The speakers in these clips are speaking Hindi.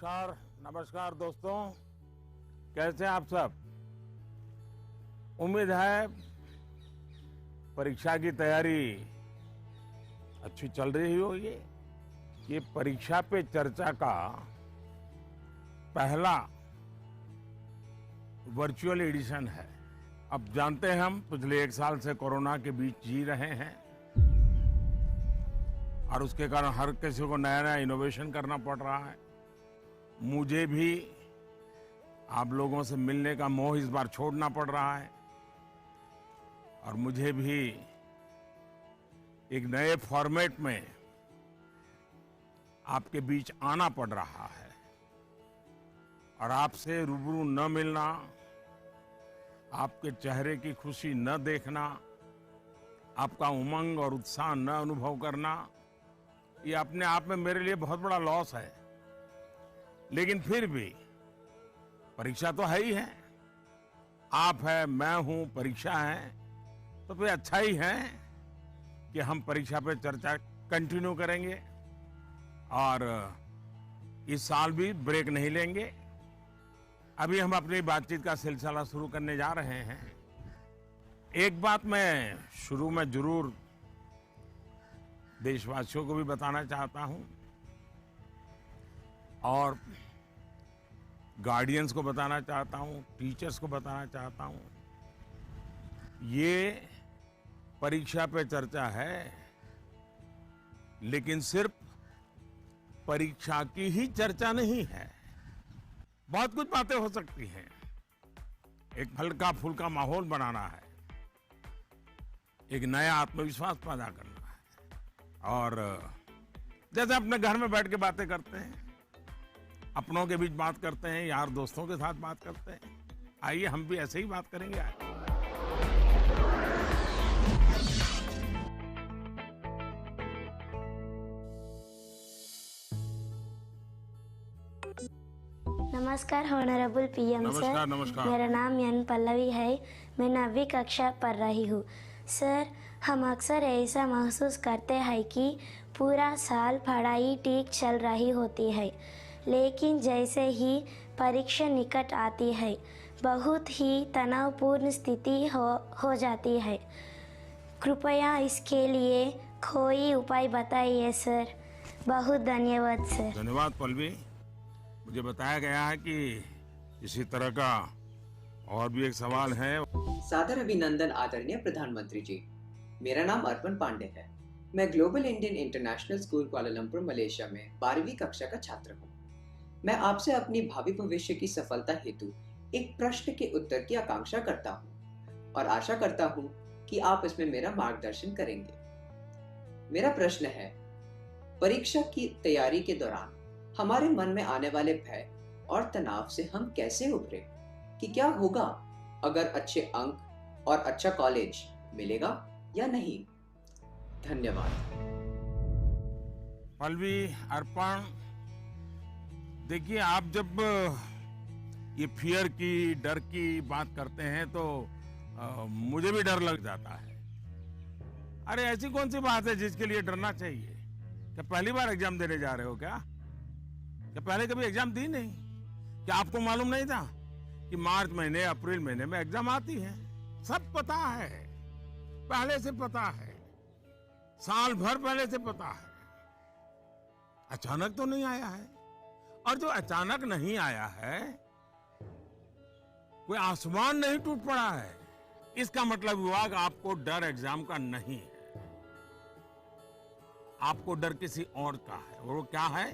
नमस्कार नमस्कार दोस्तों, कैसे हैं आप सब। उम्मीद है परीक्षा की तैयारी अच्छी चल रही होगी। ये परीक्षा पे चर्चा का पहला वर्चुअल एडिशन है। अब जानते हैं हम पिछले 1 साल से कोरोना के बीच जी रहे हैं और उसके कारण हर किसी को नया नया इनोवेशन करना पड़ रहा है। मुझे भी आप लोगों से मिलने का मोह इस बार छोड़ना पड़ रहा है और मुझे भी एक नए फॉर्मेट में आपके बीच आना पड़ रहा है और आपसे रूबरू न मिलना, आपके चेहरे की खुशी न देखना, आपका उमंग और उत्साह न अनुभव करना, ये अपने आप में मेरे लिए बहुत बड़ा लॉस है। लेकिन फिर भी परीक्षा तो है ही है, आप है, मैं हूं, परीक्षा है, तो फिर अच्छा ही है कि हम परीक्षा पे चर्चा कंटिन्यू करेंगे और इस साल भी ब्रेक नहीं लेंगे। अभी हम अपनी बातचीत का सिलसिला शुरू करने जा रहे हैं। एक बात मैं शुरू में जरूर देशवासियों को भी बताना चाहता हूं और गार्डियंस को बताना चाहता हूं, टीचर्स को बताना चाहता हूं। ये परीक्षा पे चर्चा है, लेकिन सिर्फ परीक्षा की ही चर्चा नहीं है। बहुत कुछ बातें हो सकती हैं। एक हल्का फुल्का माहौल बनाना है, एक नया आत्मविश्वास पैदा करना है और जैसे अपने घर में बैठ के बातें करते हैं, अपनों के बीच बात करते हैं, यार दोस्तों के साथ बात करते हैं, आइए हम भी ऐसे ही बात करेंगे आज। नमस्कार ऑनरेबल पीएम सर। नमस्कार नमस्कार। मेरा नाम एन पल्लवी है। मैं 9वीं कक्षा पढ़ रही हूँ। सर, हम अक्सर ऐसा महसूस करते हैं कि पूरा साल पढ़ाई ठीक चल रही होती है, लेकिन जैसे ही परीक्षा निकट आती है बहुत ही तनावपूर्ण स्थिति हो जाती है। कृपया इसके लिए कोई उपाय बताइए सर। बहुत धन्यवाद सर। धन्यवाद पल्लवी। मुझे बताया गया है कि इसी तरह का और भी एक सवाल है। सादर अभिनंदन आदरणीय प्रधानमंत्री जी। मेरा नाम अर्पण पांडे है। मैं global Indian international school Kuala Lumpur Malaysia में 12वीं कक्षा का छात्र हूँ। मैं आपसे अपनी भावी भविष्य की सफलता हेतु एक प्रश्न के उत्तर की आकांक्षा करता हूँ और आशा करता हूँ कि आप इसमें मेरा मार्गदर्शन करेंगे। मेरा प्रश्न है, परीक्षा की तैयारी के दौरान हमारे मन में आने वाले भय और तनाव से हम कैसे उभरे? कि क्या होगा अगर अच्छे अंक और अच्छा कॉलेज मिलेगा या नहीं? धन्यवाद। पल्लवी, अर्पण, देखिए आप जब ये फियर की, डर की बात करते हैं तो मुझे भी डर लग जाता है। अरे ऐसी कौन सी बात है जिसके लिए डरना चाहिए? क्या पहली बार एग्जाम देने जा रहे हो क्या पहले कभी एग्जाम दी नहीं? क्या आपको मालूम नहीं था कि मार्च महीने, अप्रैल महीने में एग्जाम आती है? सब पता है, पहले से पता है, साल भर पहले से पता है। अचानक तो नहीं आया है, और जो अचानक नहीं आया है, कोई आसमान नहीं टूट पड़ा है। इसका मतलब हुआ कि आपको डर एग्जाम का नहीं है, आपको डर किसी और का है। और वो क्या है?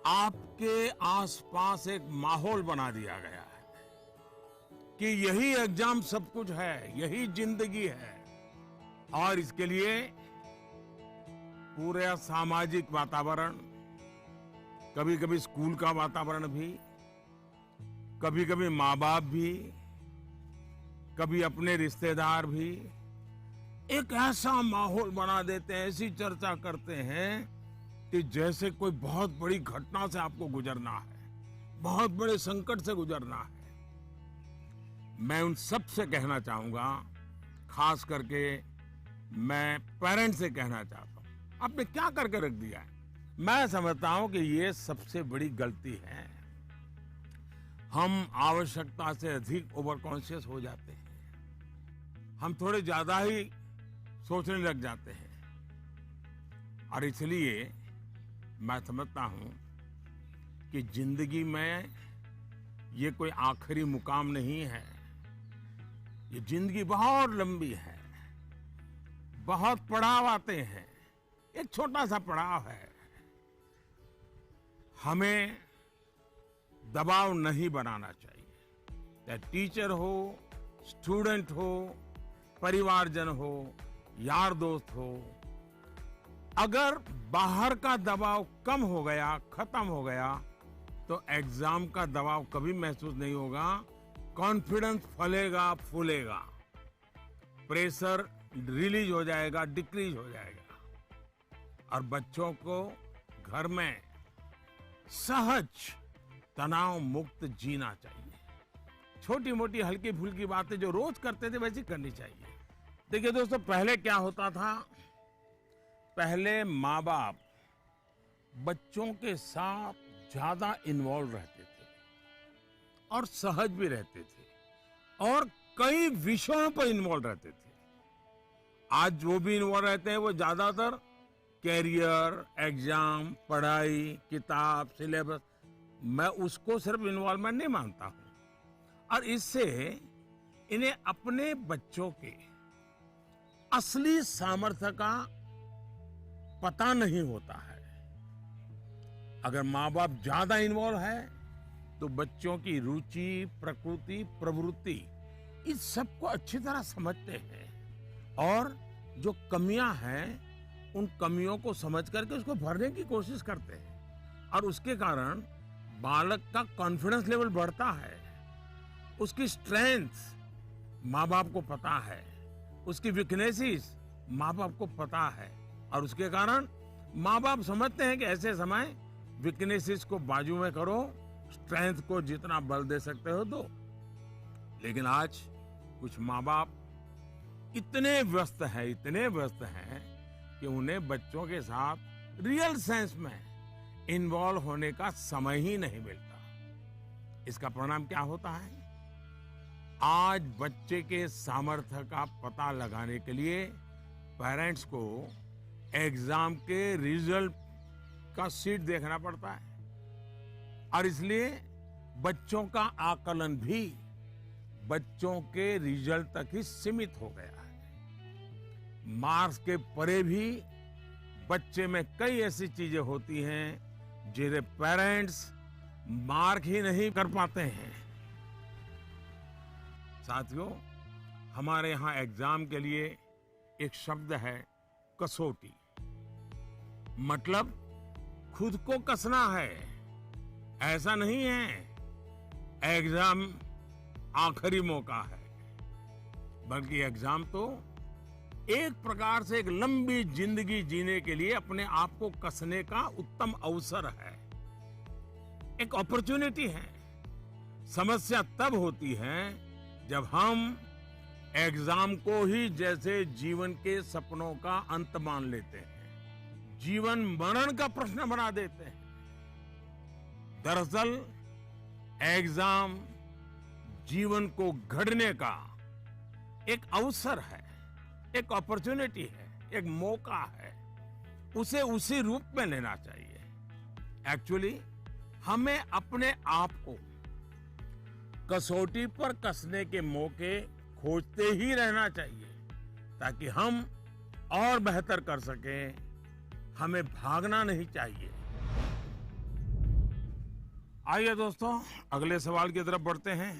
आपके आसपास एक माहौल बना दिया गया है कि यही एग्जाम सब कुछ है, यही जिंदगी है। और इसके लिए पूरा सामाजिक वातावरण, कभी कभी स्कूल का वातावरण भी, कभी कभी माँ बाप भी, कभी अपने रिश्तेदार भी एक ऐसा माहौल बना देते हैं, ऐसी चर्चा करते हैं कि जैसे कोई बहुत बड़ी घटना से आपको गुजरना है, बहुत बड़े संकट से गुजरना है। मैं उन सब से कहना चाहूंगा, खास करके मैं पेरेंट्स से कहना चाहता हूं, आपने क्या करके रख दिया है? मैं समझता हूं कि ये सबसे बड़ी गलती है। हम आवश्यकता से अधिक ओवर कॉन्शियस हो जाते हैं। हम थोड़े ज्यादा ही सोचने लग जाते हैं और इसलिए मैं समझता हूं कि जिंदगी में ये कोई आखिरी मुकाम नहीं है। ये जिंदगी बहुत लंबी है, बहुत पड़ाव आते हैं। एक छोटा सा पड़ाव है। हमें दबाव नहीं बनाना चाहिए। चाहे टीचर हो, स्टूडेंट हो, परिवारजन हो, यार दोस्त हो। अगर बाहर का दबाव कम हो गया, खत्म हो गया, तो एग्जाम का दबाव कभी महसूस नहीं होगा। कॉन्फिडेंस फलेगा, फूलेगा, प्रेशर रिलीज हो जाएगा, डिक्रीज हो जाएगा और बच्चों को घर में सहज तनाव मुक्त जीना चाहिए। छोटी मोटी हल्की फुल्की बातें जो रोज करते थे वैसी करनी चाहिए। देखिए दोस्तों, पहले क्या होता था? पहले माँ बाप बच्चों के साथ ज्यादा इन्वॉल्व रहते थे और सहज भी रहते थे और कई विषयों पर इन्वॉल्व रहते थे। आज जो भी इन्वॉल्व रहते हैं वो ज्यादातर कैरियर, एग्जाम, पढ़ाई, किताब, सिलेबस, मैं उसको सिर्फ इन्वॉल्वमेंट नहीं मानता हूं। और इससे इन्हें अपने बच्चों के असली सामर्थ्य का पता नहीं होता है। अगर माँ बाप ज्यादा इन्वॉल्व है तो बच्चों की रुचि, प्रकृति, प्रवृत्ति इस सबको अच्छी तरह समझते हैं और जो कमियां हैं उन कमियों को समझ करके उसको भरने की कोशिश करते हैं और उसके कारण बालक का कॉन्फिडेंस लेवल बढ़ता है। उसकी स्ट्रेंथ माँ बाप को पता है, उसकी वीकनेसेस माँ बाप को पता है और उसके कारण माँ बाप समझते हैं कि ऐसे समय वीकनेसेस को बाजू में करो, स्ट्रेंथ को जितना बल दे सकते हो दो। लेकिन आज कुछ माँ बाप इतने व्यस्त हैं कि उन्हें बच्चों के साथ रियल सेंस में इन्वॉल्व होने का समय ही नहीं मिलता। इसका परिणाम क्या होता है? आज बच्चे के सामर्थ्य का पता लगाने के लिए पेरेंट्स को एग्जाम के रिजल्ट का शीट देखना पड़ता है और इसलिए बच्चों का आकलन भी बच्चों के रिजल्ट तक ही सीमित हो गया है। मार्क्स के परे भी बच्चे में कई ऐसी चीजें होती हैं जिन्हें पेरेंट्स मार्क ही नहीं कर पाते हैं। साथियों, हमारे यहाँ एग्जाम के लिए एक शब्द है कसौटी। मतलब खुद को कसना है। ऐसा नहीं है एग्जाम आखिरी मौका है, बल्कि एग्जाम तो एक प्रकार से एक लंबी जिंदगी जीने के लिए अपने आप को कसने का उत्तम अवसर है, एक अपॉर्चुनिटी है। समस्या तब होती है जब हम एग्जाम को ही जैसे जीवन के सपनों का अंत मान लेते हैं, जीवन मरण का प्रश्न बना देते हैं। दरअसल एग्जाम जीवन को गढ़ने का एक अवसर है, एक अपॉर्चुनिटी है, एक मौका है। उसे उसी रूप में लेना चाहिए। एक्चुअली हमें अपने आप को कसौटी पर कसने के मौके खोजते ही रहना चाहिए ताकि हम और बेहतर कर सकें। हमें भागना नहीं चाहिए। आइए दोस्तों, अगले सवाल की तरफ बढ़ते हैं।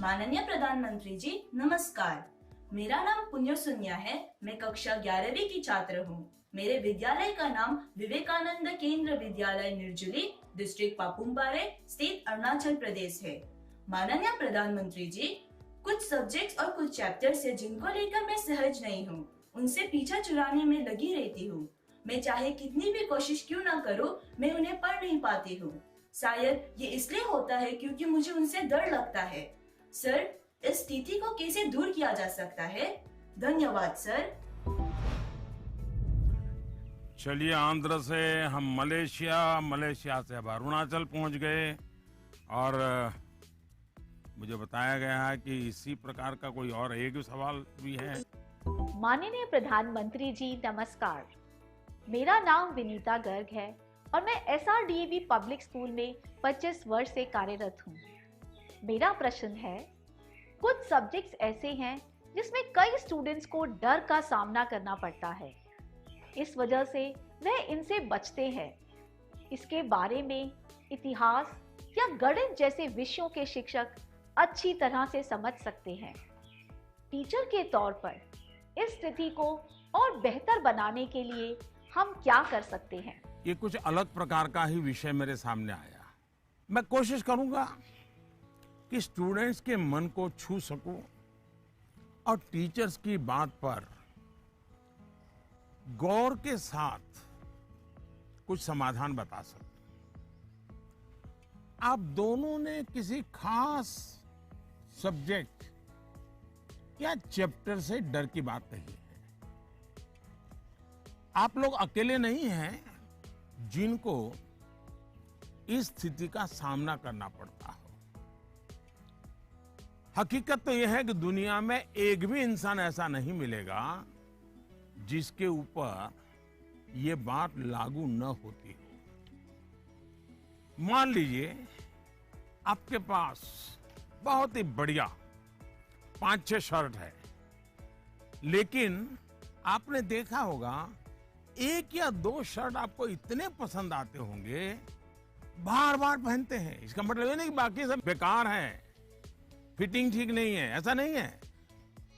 माननीय प्रधानमंत्री जी नमस्कार। मेरा नाम पुण्य सुन्या है। मैं कक्षा 11वीं की छात्र हूँ। मेरे विद्यालय का नाम विवेकानंद केंद्र विद्यालय निर्जुली, डिस्ट्रिक्ट पापुमपारे, स्टेट अरुणाचल प्रदेश है। माननीय प्रधानमंत्री जी, कुछ सब्जेक्ट्स और कुछ चैप्टर्स है जिनको लेकर मैं सहज नहीं हूँ, उनसे पीछा चुराने में लगी रहती हूँ। मैं चाहे कितनी भी कोशिश क्यों ना करूँ, मैं उन्हें पढ़ नहीं पाती हूँ। शायद ये इसलिए होता है क्योंकि मुझे उनसे डर लगता है। सर, इस स्थिति को कैसे दूर किया जा सकता है? धन्यवाद सर। चलिए, आंध्र से हम मलेशिया, मलेशिया से अब अरुणाचल पहुंच गए और मुझे बताया गया है कि इसी प्रकार का कोई और एक सवाल भी है। माननीय प्रधानमंत्री जी नमस्कार। मेरा नाम विनीता गर्ग है और मैं SRDAV पब्लिक स्कूल में 25 वर्ष से कार्यरत हूँ। मेरा प्रश्न है, कुछ सब्जेक्ट्स ऐसे हैं जिसमें कई स्टूडेंट्स को डर का सामना करना पड़ता है, इस वजह से वह इनसे बचते हैं। इसके बारे में इतिहास या गणित जैसे विषयों के शिक्षक अच्छी तरह से समझ सकते हैं। टीचर के तौर पर इस स्थिति को और बेहतर बनाने के लिए हम क्या कर सकते हैं? ये कुछ अलग प्रकार का ही विषय मेरे सामने आया। मैं कोशिश करूंगा कि स्टूडेंट्स के मन को छू सकूं और टीचर्स की बात पर गौर के साथ कुछ समाधान बता सकूं। आप दोनों ने किसी खास सब्जेक्ट या चैप्टर से डर की बात कही है। आप लोग अकेले नहीं हैं जिनको इस स्थिति का सामना करना पड़ता हो। हकीकत तो यह है कि दुनिया में एक भी इंसान ऐसा नहीं मिलेगा जिसके ऊपर यह बात लागू न होती हो। मान लीजिए आपके पास बहुत ही बढ़िया 5-6 शर्ट है, लेकिन आपने देखा होगा एक या 2 शर्ट आपको इतने पसंद आते होंगे, बार बार पहनते हैं। इसका मतलब ये नहीं कि बाकी सब बेकार हैं, फिटिंग ठीक नहीं है, ऐसा नहीं है।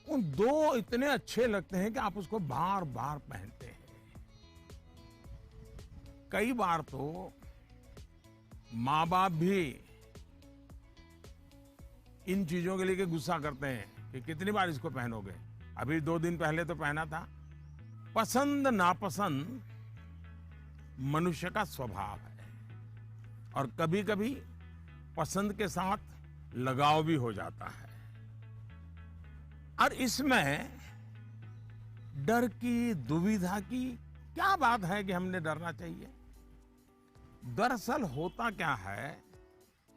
उन 2 इतने अच्छे लगते हैं कि आप उसको बार बार पहनते हैं। कई बार तो माँ बाप भी इन चीजों के लिए गुस्सा करते हैं कि कितनी बार इसको पहनोगे, अभी 2 दिन पहले तो पहना था। पसंद नापसंद मनुष्य का स्वभाव है और कभी कभी पसंद के साथ लगाव भी हो जाता है। और इसमें डर की, दुविधा की क्या बात है कि हमने डरना चाहिए? दरअसल होता क्या है,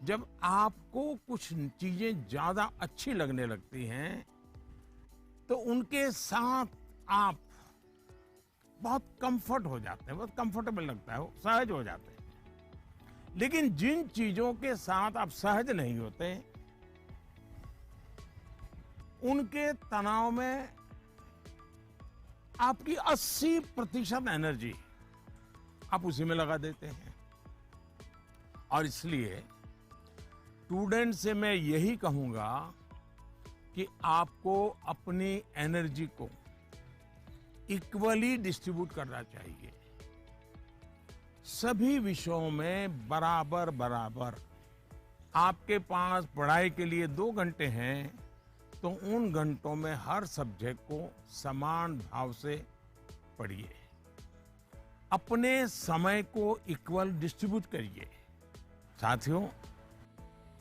जब आपको कुछ चीजें ज्यादा अच्छी लगने लगती हैं तो उनके साथ आप बहुत कंफर्ट हो जाते हैं, बहुत कंफर्टेबल लगता है, सहज हो जाते हैं। लेकिन जिन चीजों के साथ आप सहज नहीं होते, उनके तनाव में आपकी 80% एनर्जी आप उसी में लगा देते हैं। और इसलिए स्टूडेंट से मैं यही कहूंगा कि आपको अपनी एनर्जी को इक्वली डिस्ट्रीब्यूट करना चाहिए। सभी विषयों में बराबर बराबर। आपके पास पढ़ाई के लिए 2 घंटे हैं तो उन घंटों में हर सब्जेक्ट को समान भाव से पढ़िए। अपने समय को इक्वल डिस्ट्रीब्यूट करिए। साथियों,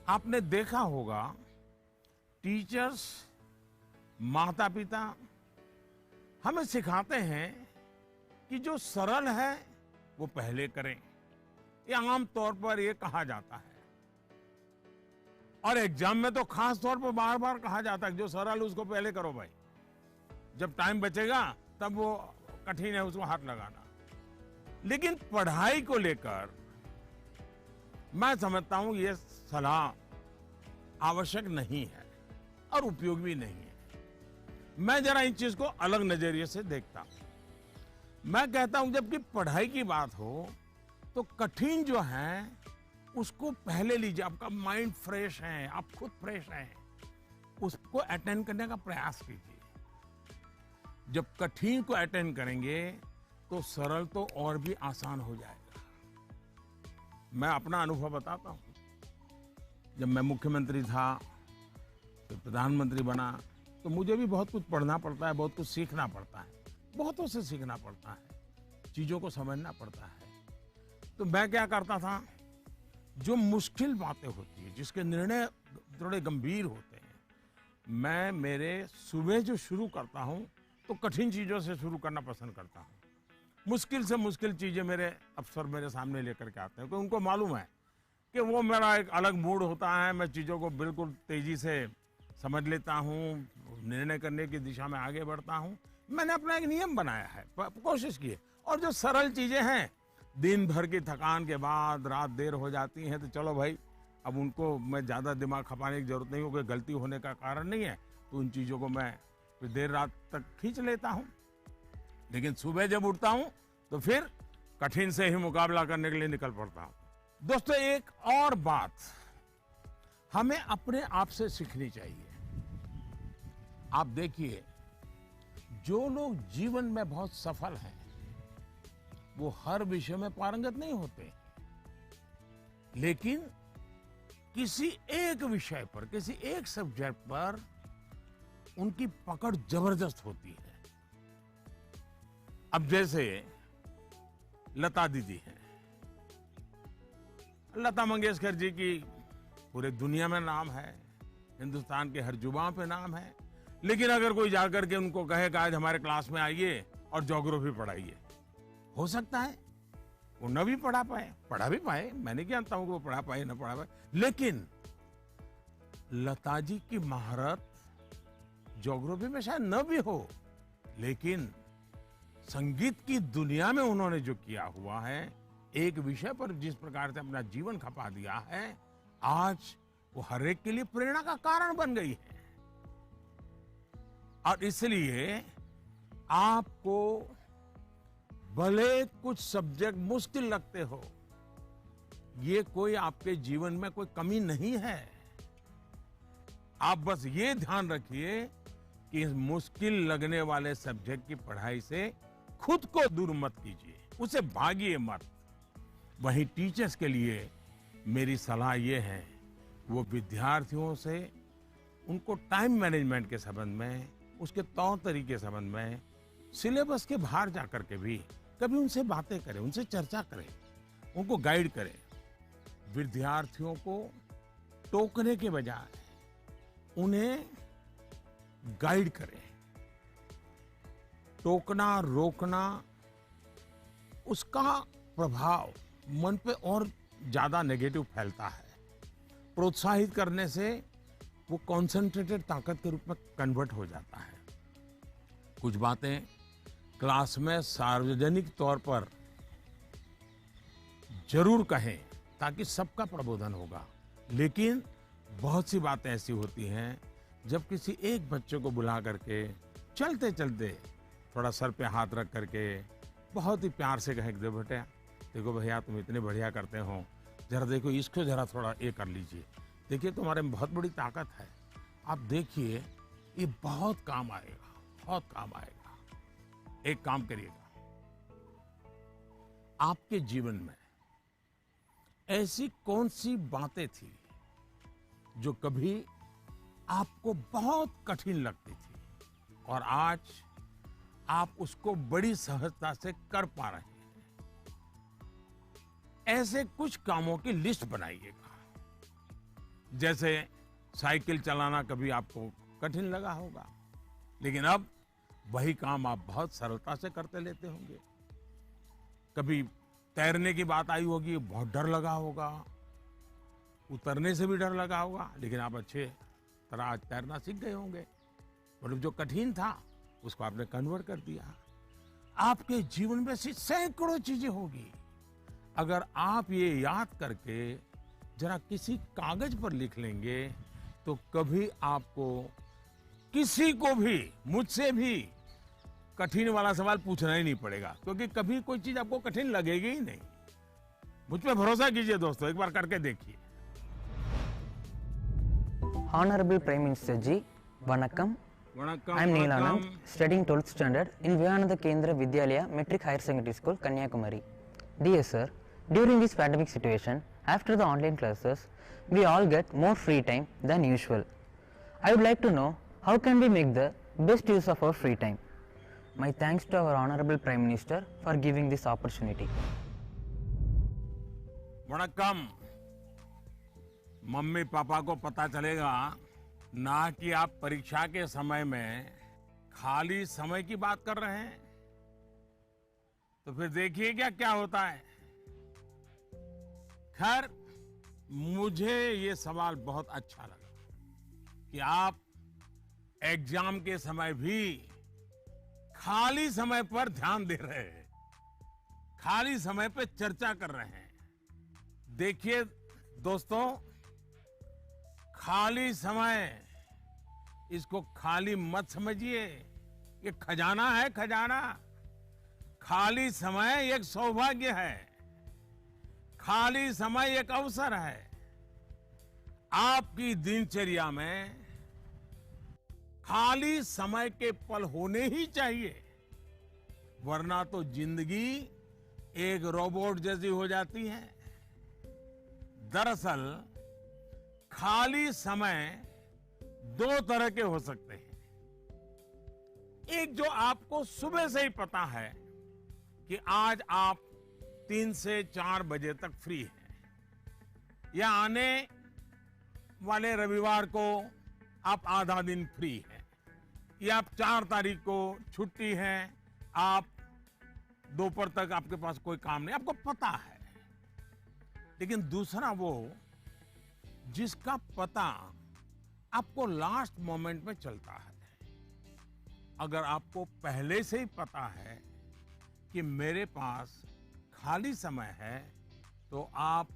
आपने देखा होगा टीचर्स, माता पिता हमें सिखाते हैं कि जो सरल है वो पहले करें। ये आम तौर पर ये कहा जाता है और एग्जाम में तो खास तौर पर बार बार कहा जाता है कि जो सरल है उसको पहले करो भाई, जब टाइम बचेगा तब वो कठिन है उसको हाथ लगाना। लेकिन पढ़ाई को लेकर मैं समझता हूं ये सलाह आवश्यक नहीं है और उपयोगी भी नहीं है। मैं जरा इन चीज को अलग नजरिए से देखता हूं। मैं कहता हूं जबकि पढ़ाई की बात हो तो कठिन जो है उसको पहले लीजिए। आपका माइंड फ्रेश है, आप खुद फ्रेश हैं, उसको अटेंड करने का प्रयास कीजिए। जब कठिन को अटेंड करेंगे तो सरल तो और भी आसान हो जाएगा। मैं अपना अनुभव बताता हूं। जब मैं मुख्यमंत्री था, तो प्रधानमंत्री बना, तो मुझे भी बहुत कुछ पढ़ना पड़ता है, बहुत कुछ सीखना पड़ता है, बहुतों से सीखना पड़ता है, चीजों को समझना पड़ता है। तो मैं क्या करता था, जो मुश्किल बातें होती है, जिसके निर्णय थोड़े गंभीर होते हैं, मैं मेरे सुबह जो शुरू करता हूं तो कठिन चीजों से शुरू करना पसंद करता हूं मुश्किल से मुश्किल चीजें मेरे अफसर मेरे सामने लेकर के आते हैं, क्योंकि उनको मालूम है कि वो मेरा एक अलग मूड होता है, मैं चीज़ों को बिल्कुल तेजी से समझ लेता हूँ, निर्णय करने की दिशा में आगे बढ़ता हूँ। मैंने अपना एक नियम बनाया है, कोशिश की है। और जो सरल चीजें हैं, दिन भर की थकान के बाद रात देर हो जाती है, तो चलो भाई अब उनको मैं ज़्यादा दिमाग खपाने की जरूरत नहीं हो, कोई गलती होने का कारण नहीं है, तो उन चीज़ों को मैं फिर देर रात तक खींच लेता हूँ। लेकिन सुबह जब उठता हूँ तो फिर कठिन से ही मुकाबला करने के लिए निकल पड़ता हूँ। दोस्तों, एक और बात हमें अपने आप से सीखनी चाहिए। आप देखिए, जो लोग जीवन में बहुत सफल हैं, वो हर विषय में पारंगत नहीं होते, लेकिन किसी एक विषय पर, किसी एक सब्जेक्ट पर उनकी पकड़ जबरदस्त होती है। अब जैसे लता दीदी हैं, लता मंगेशकर जी की पूरे दुनिया में नाम है, हिंदुस्तान के हर जुबान पे नाम है, लेकिन अगर कोई जाकर के उनको कहे कि आज हमारे क्लास में आइए और ज्योग्राफी पढ़ाइए, हो सकता है वो न भी पढ़ा भी पाए, मैं नहीं जानता हूं कि वो पढ़ा पाए न पढ़ा पाए, लेकिन लता जी की महारत ज्योग्राफी में शायद न भी हो, लेकिन संगीत की दुनिया में उन्होंने जो किया हुआ है, एक विषय पर जिस प्रकार से अपना जीवन खपा दिया है, आज वो हर एक के लिए प्रेरणा का कारण बन गई है। और इसलिए आपको भले कुछ सब्जेक्ट मुश्किल लगते हो, ये कोई आपके जीवन में कोई कमी नहीं है। आप बस ये ध्यान रखिए कि इस मुश्किल लगने वाले सब्जेक्ट की पढ़ाई से खुद को दूर मत कीजिए, उसे भागिए मत। वहीं टीचर्स के लिए मेरी सलाह ये है, वो विद्यार्थियों से उनको टाइम मैनेजमेंट के संबंध में, उसके तौर तरीके के संबंध में, सिलेबस के बाहर जाकर के भी कभी उनसे बातें करें, उनसे चर्चा करें, उनको गाइड करें। विद्यार्थियों को टोकने के बजाय उन्हें गाइड करें। टोकना, रोकना, उसका प्रभाव मन पे और ज्यादा नेगेटिव फैलता है। प्रोत्साहित करने से वो कॉन्सेंट्रेटेड ताकत के रूप में कन्वर्ट हो जाता है। कुछ बातें क्लास में सार्वजनिक तौर पर जरूर कहें ताकि सबका प्रबोधन होगा, लेकिन बहुत सी बातें ऐसी होती हैं जब किसी एक बच्चे को बुला करके चलते चलते थोड़ा सर पे हाथ रख करके बहुत ही प्यार से कहें, बेटा देखो भैया तुम इतने बढ़िया करते हो, जरा देखो इसको जरा थोड़ा ये कर लीजिए, देखिए तुम्हारे में बहुत बड़ी ताकत है, आप देखिए ये बहुत काम आएगा, बहुत काम आएगा। एक काम करिएगा, आपके जीवन में ऐसी कौन सी बातें थी जो कभी आपको बहुत कठिन लगती थी और आज आप उसको बड़ी सहजता से कर पा रहे हैं। ऐसे कुछ कामों की लिस्ट बनाइएगा। जैसे साइकिल चलाना कभी आपको कठिन लगा होगा, लेकिन अब वही काम आप बहुत सरलता से करते लेते होंगे। कभी तैरने की बात आई होगी, बहुत डर लगा होगा, उतरने से भी डर लगा होगा, लेकिन आप अच्छे तरह आज तैरना सीख गए होंगे। मतलब जो कठिन था उसको आपने कन्वर्ट कर दिया। आपके जीवन में ऐसी सैकड़ों चीजें होगी, अगर आप ये याद करके जरा किसी कागज पर लिख लेंगे तो कभी आपको किसी को भी, मुझसे भी कठिन वाला सवाल पूछना ही नहीं पड़ेगा, क्योंकि कभी कोई चीज आपको कठिन लगेगी ही नहीं। मुझ पे भरोसा कीजिए दोस्तों, एक बार करके देखिए। Honorable Prime Minister Ji, Vanakkam. I am Neelanand, studying 12th standard in Vivekananda Kendra Vidyalaya Metric Higher Secondary School, Kanyakumari. Dear sir, during this pandemic situation, after the online classes, we all get more free time than usual. I would like to know how can we make the best use of our free time. My thanks to our Honorable Prime Minister for giving this opportunity. वणक्कम। मम्मी पापा को पता चलेगा ना कि आप परीक्षा के समय में खाली समय की बात कर रहे हैं, तो फिर देखिएगा क्या होता है। खैर, मुझे ये सवाल बहुत अच्छा लगा कि आप एग्जाम के समय भी खाली समय पर ध्यान दे रहे हैं, खाली समय पे चर्चा कर रहे हैं। देखिए दोस्तों, खाली समय, इसको खाली मत समझिए। ये खजाना है, खजाना। खाली समय एक सौभाग्य है, खाली समय एक अवसर है। आपकी दिनचर्या में खाली समय के पल होने ही चाहिए, वरना तो जिंदगी एक रोबोट जैसी हो जाती है। दरअसल खाली समय दो तरह के हो सकते हैं। एक जो आपको सुबह से ही पता है कि आज आप 3 से 4 बजे तक फ्री हैं, या आने वाले रविवार को आप आधा दिन फ्री हैं, या आप 4 तारीख को छुट्टी है, आप दोपहर तक आपके पास कोई काम नहीं, आपको पता है। लेकिन दूसरा वो जिसका पता आपको लास्ट मोमेंट में चलता है। अगर आपको पहले से ही पता है कि मेरे पास खाली समय है, तो आप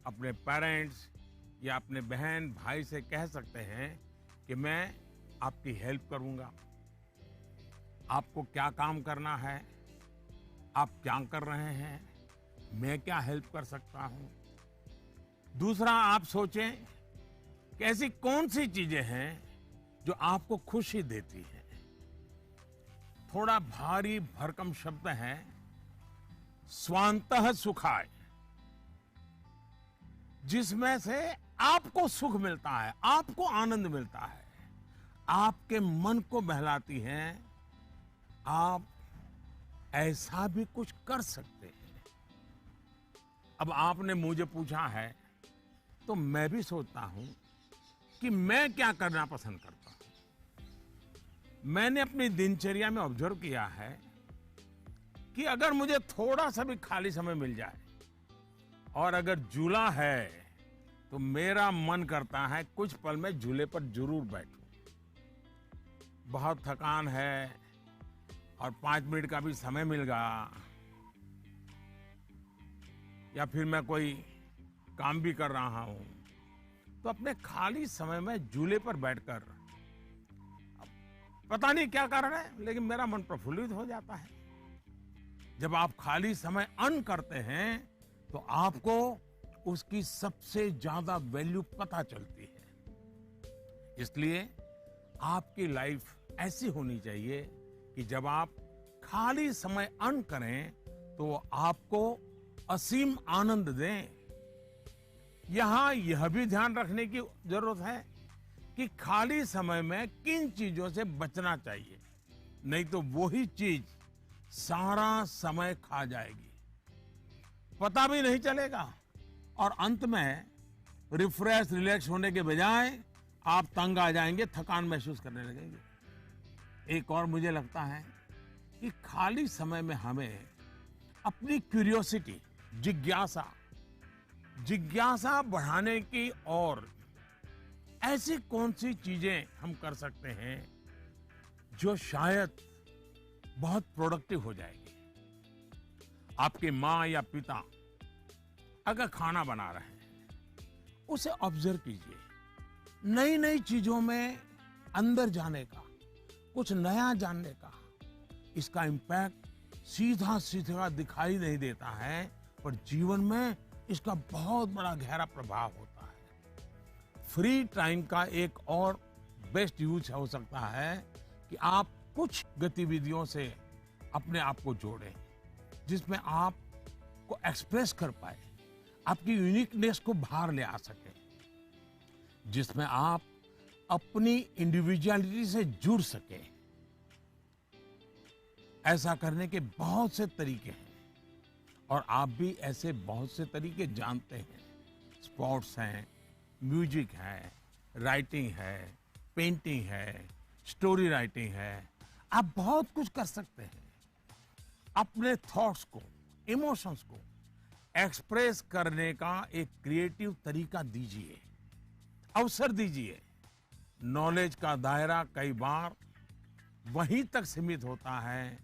अपने पेरेंट्स या अपने बहन भाई से कह सकते हैं कि मैं आपकी हेल्प करूंगा। आपको क्या काम करना है, आप क्या कर रहे हैं, मैं क्या हेल्प कर सकता हूं। दूसरा, आप सोचें कि ऐसी कौन सी चीजें हैं जो आपको खुशी देती हैं। थोड़ा भारी भरकम शब्द है, स्वांतः सुखाय, जिसमें से आपको सुख मिलता है, आपको आनंद मिलता है, आपके मन को बहलाती हैं। आप ऐसा भी कुछ कर सकते हैं। अब आपने मुझे पूछा है, तो मैं भी सोचता हूं कि मैं क्या करना पसंद करता हूं। मैंने अपनी दिनचर्या में ऑब्जर्व किया है कि अगर मुझे थोड़ा सा भी खाली समय मिल जाए, और अगर झूला है, तो मेरा मन करता है कुछ पल में झूले पर जरूर बैठूं। बहुत थकान है और 5 मिनट का भी समय मिल गया, या फिर मैं कोई काम भी कर रहा हूं, तो अपने खाली समय में झूले पर बैठकर, पता नहीं क्या कारण है, लेकिन मेरा मन प्रफुल्लित हो जाता है। जब आप खाली समय अर्न करते हैं, तो आपको उसकी सबसे ज्यादा वैल्यू पता चलती है। इसलिए आपकी लाइफ ऐसी होनी चाहिए कि जब आप खाली समय अर्न करें, तो वो आपको असीम आनंद दें। यहां यह भी ध्यान रखने की जरूरत है कि खाली समय में किन चीजों से बचना चाहिए, नहीं तो वही चीज सारा समय खा जाएगी, पता भी नहीं चलेगा, और अंत में रिफ्रेश रिलैक्स होने के बजाय आप तंग आ जाएंगे, थकान महसूस करने लगेंगे। एक और मुझे लगता है कि खाली समय में हमें अपनी क्यूरियोसिटी, जिज्ञासा बढ़ाने की और ऐसी कौन सी चीजें हम कर सकते हैं जो शायद बहुत प्रोडक्टिव हो जाएगी। आपके माँ या पिता अगर खाना बना रहे हैं, उसे ऑब्जर्व कीजिए। नई नई चीजों में अंदर जाने का, कुछ नया जानने का, इसका इम्पैक्ट सीधा सीधा दिखाई नहीं देता है, पर जीवन में इसका बहुत बड़ा गहरा प्रभाव होता है। फ्री टाइम का एक और बेस्ट यूज हो सकता है कि आप कुछ गतिविधियों से अपने आप को जोड़ें, जिसमें आप को एक्सप्रेस कर पाए, आपकी यूनिकनेस को बाहर ले आ सके, जिसमें आप अपनी इंडिविजुअलिटी से जुड़ सके। ऐसा करने के बहुत से तरीके हैं, और आप भी ऐसे बहुत से तरीके जानते हैं। स्पोर्ट्स हैं, म्यूजिक है, राइटिंग है, पेंटिंग है, स्टोरी राइटिंग है, आप बहुत कुछ कर सकते हैं। अपने थॉट्स को, इमोशंस को एक्सप्रेस करने का एक क्रिएटिव तरीका दीजिए, अवसर दीजिए। नॉलेज का दायरा कई बार वहीं तक सीमित होता है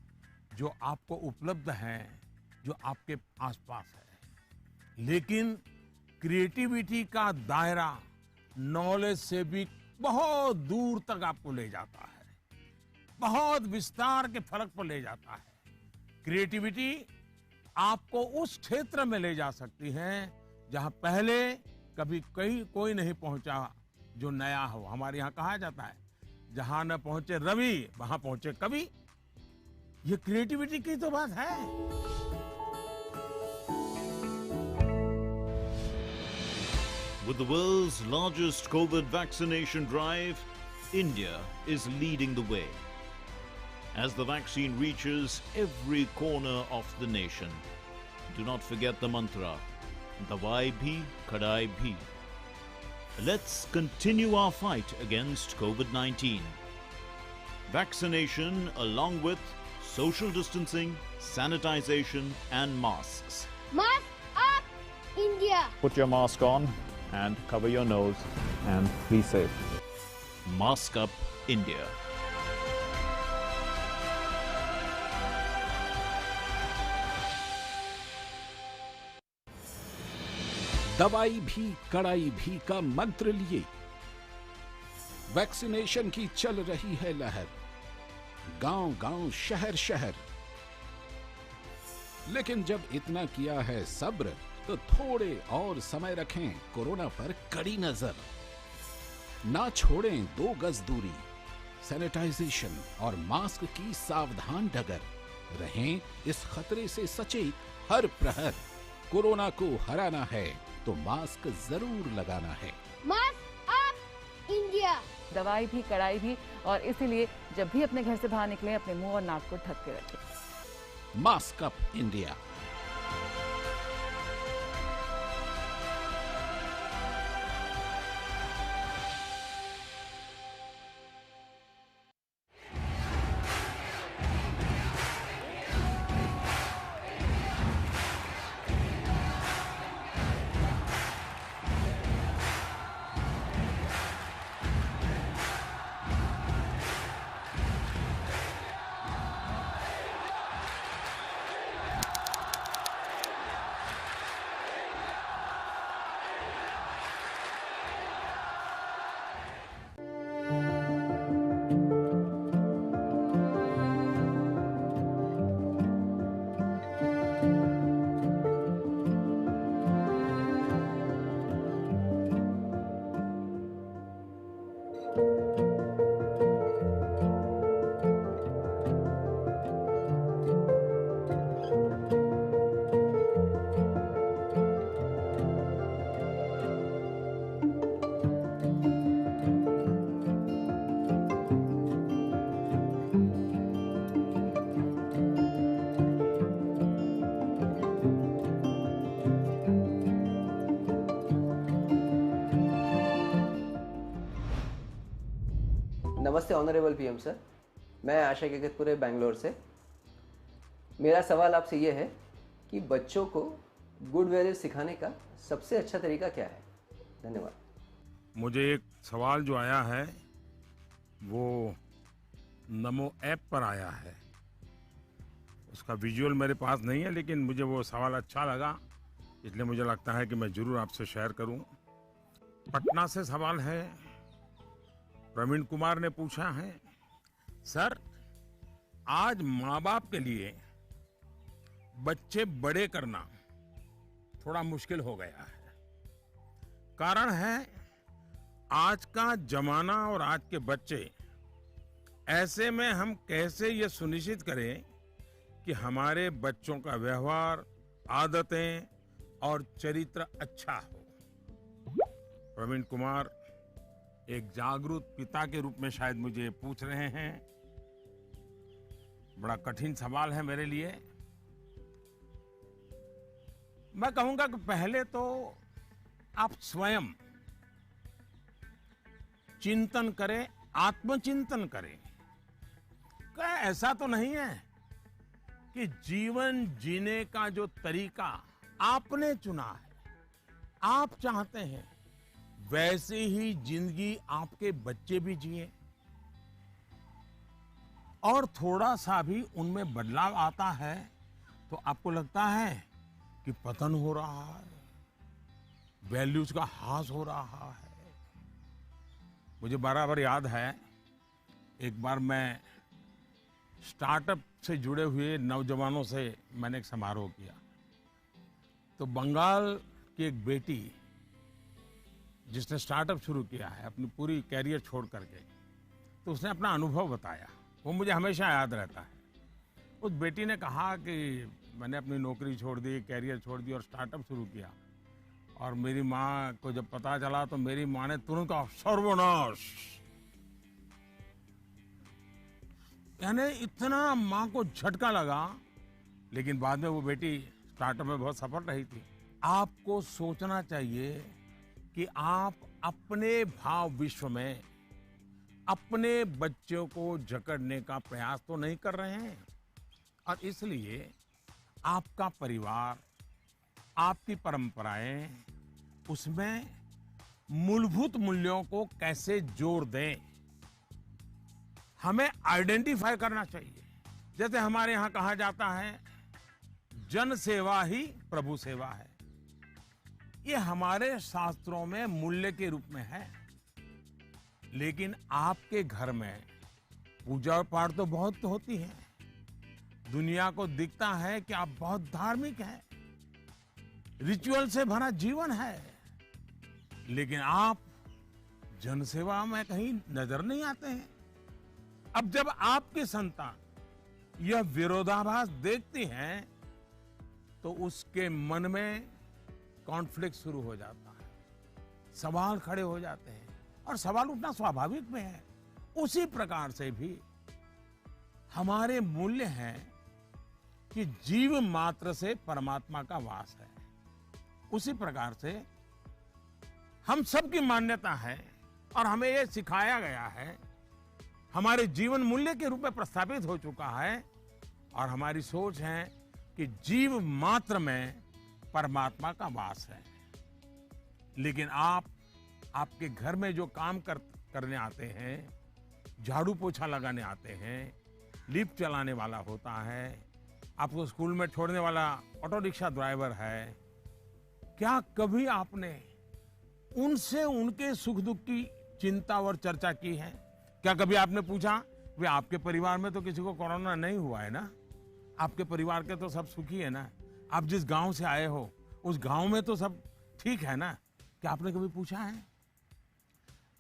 जो आपको उपलब्ध है, जो आपके आसपास है, लेकिन क्रिएटिविटी का दायरा नॉलेज से भी बहुत दूर तक आपको ले जाता है, बहुत विस्तार के फलक पर ले जाता है। क्रिएटिविटी आपको उस क्षेत्र में ले जा सकती है जहां पहले कभी कोई नहीं पहुंचा जो नया हो। हमारे यहाँ कहा जाता है, जहां न पहुंचे रवि वहां पहुंचे कवि। ये क्रिएटिविटी की तो बात है। With the world's largest COVID vaccination drive, India is leading the way. As the vaccine reaches every corner of the nation, do not forget the mantra, Dawai bhi, Kadai bhi. Let's continue our fight against COVID-19. Vaccination along with social distancing, sanitization and masks. Mask up, India! Put your mask on and cover your nose and be safe. Mask up, India. दवाई भी कड़ाई भी का मंत्र लिए वैक्सीनेशन की चल रही है लहर, गांव-गांव, शहर-शहर। लेकिन जब इतना किया है सब्र, तो थोड़े और समय रखें कोरोना पर कड़ी नजर। ना छोड़ें 2 गज दूरी, सैनिटाइजेशन और मास्क की सावधान डगर। रहें इस खतरे से सचेत हर प्रहर। कोरोना को हराना है तो मास्क जरूर लगाना है। Mask up, India! दवाई भी कड़ाई भी, और इसीलिए जब भी अपने घर से बाहर निकलें अपने मुंह और नाक को ढक के रखें। Mask up, India. नमस्ते ऑनरेबल पीएम सर, मैं आशा केकतपुरे बैंगलोर से। मेरा सवाल आपसे ये है कि बच्चों को गुड वैल्यूज सिखाने का सबसे अच्छा तरीका क्या है? धन्यवाद। मुझे एक सवाल जो आया है वो नमो ऐप पर आया है। उसका विजुअल मेरे पास नहीं है, लेकिन मुझे वो सवाल अच्छा लगा, इसलिए मुझे लगता है कि मैं जरूर आपसे शेयर करूं। पटना से सवाल है, प्रवीण कुमार ने पूछा है, सर आज माँ बाप के लिए बच्चे बड़े करना थोड़ा मुश्किल हो गया है। कारण है आज का जमाना और आज के बच्चे। ऐसे में हम कैसे ये सुनिश्चित करें कि हमारे बच्चों का व्यवहार, आदतें और चरित्र अच्छा हो। प्रवीण कुमार एक जागरूक पिता के रूप में शायद मुझे पूछ रहे हैं। बड़ा कठिन सवाल है मेरे लिए। मैं कहूंगा कि पहले तो आप स्वयं चिंतन करें, आत्मचिंतन करें। क्या ऐसा तो नहीं है कि जीवन जीने का जो तरीका आपने चुना है, आप चाहते हैं वैसे ही जिंदगी आपके बच्चे भी जिए और थोड़ा सा भी उनमें बदलाव आता है तो आपको लगता है कि पतन हो रहा है, वैल्यूज का ह्रास हो रहा है। मुझे बराबर याद है, एक बार मैं स्टार्टअप से जुड़े हुए नौजवानों से मैंने एक समारोह किया। तो बंगाल की एक बेटी जिसने स्टार्टअप शुरू किया है अपनी पूरी कैरियर छोड़ करके, तो उसने अपना अनुभव बताया, वो मुझे हमेशा याद रहता है। उस बेटी ने कहा कि मैंने अपनी नौकरी छोड़ दी, कैरियर छोड़ दी और स्टार्टअप शुरू किया, और मेरी माँ को जब पता चला तो मेरी माँ ने तुरंत कहा सर्वनाश। यानी इतना माँ को झटका लगा, लेकिन बाद में वो बेटी स्टार्टअप में बहुत सफल रही थी। आपको सोचना चाहिए कि आप अपने भाव विश्व में अपने बच्चों को जकड़ने का प्रयास तो नहीं कर रहे हैं, और इसलिए आपका परिवार, आपकी परंपराएं, उसमें मूलभूत मूल्यों को कैसे जोड़ दें, हमें आइडेंटिफाई करना चाहिए। जैसे हमारे यहां कहा जाता है जन सेवा ही प्रभु सेवा है, ये हमारे शास्त्रों में मूल्य के रूप में है। लेकिन आपके घर में पूजा पाठ तो बहुत होती है, दुनिया को दिखता है कि आप बहुत धार्मिक हैं, रिचुअल से भरा जीवन है, लेकिन आप जनसेवा में कहीं नजर नहीं आते हैं। अब जब आपकी संतान यह विरोधाभास देखती हैं तो उसके मन में कॉन्फ्लिक्ट शुरू हो जाता है, सवाल खड़े हो जाते हैं, और सवाल उठना स्वाभाविक में है। उसी प्रकार से भी हमारे मूल्य हैं कि जीव मात्र से परमात्मा का वास है। उसी प्रकार से हम सबकी मान्यता है और हमें यह सिखाया गया है, हमारे जीवन मूल्य के रूप में प्रस्थापित हो चुका है, और हमारी सोच है कि जीव मात्र में परमात्मा का वास है। लेकिन आपके घर में जो काम करने आते हैं, झाड़ू पोछा लगाने आते हैं, लिफ्ट चलाने वाला होता है, आपको स्कूल में छोड़ने वाला ऑटो रिक्शा ड्राइवर है, क्या कभी आपने उनसे उनके सुख दुख की चिंता और चर्चा की है? क्या कभी आपने पूछा वे आपके परिवार में तो किसी को कोरोना नहीं हुआ है ना, आपके परिवार के तो सब सुखी है ना, आप जिस गांव से आए हो उस गांव में तो सब ठीक है ना? क्या आपने कभी पूछा है?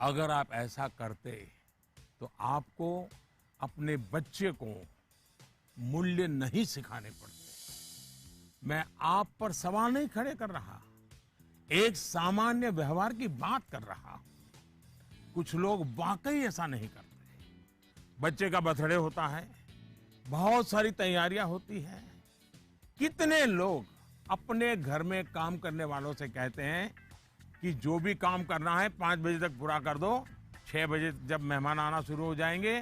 अगर आप ऐसा करते तो आपको अपने बच्चे को मूल्य नहीं सिखाने पड़ते। मैं आप पर सवाल नहीं खड़े कर रहा, एक सामान्य व्यवहार की बात कर रहा हूं। कुछ लोग वाकई ऐसा नहीं करते। बच्चे का बर्थडे होता है, बहुत सारी तैयारियां होती है, कितने लोग अपने घर में काम करने वालों से कहते हैं कि जो भी काम करना है 5 बजे तक पूरा कर दो, 6 बजे जब मेहमान आना शुरू हो जाएंगे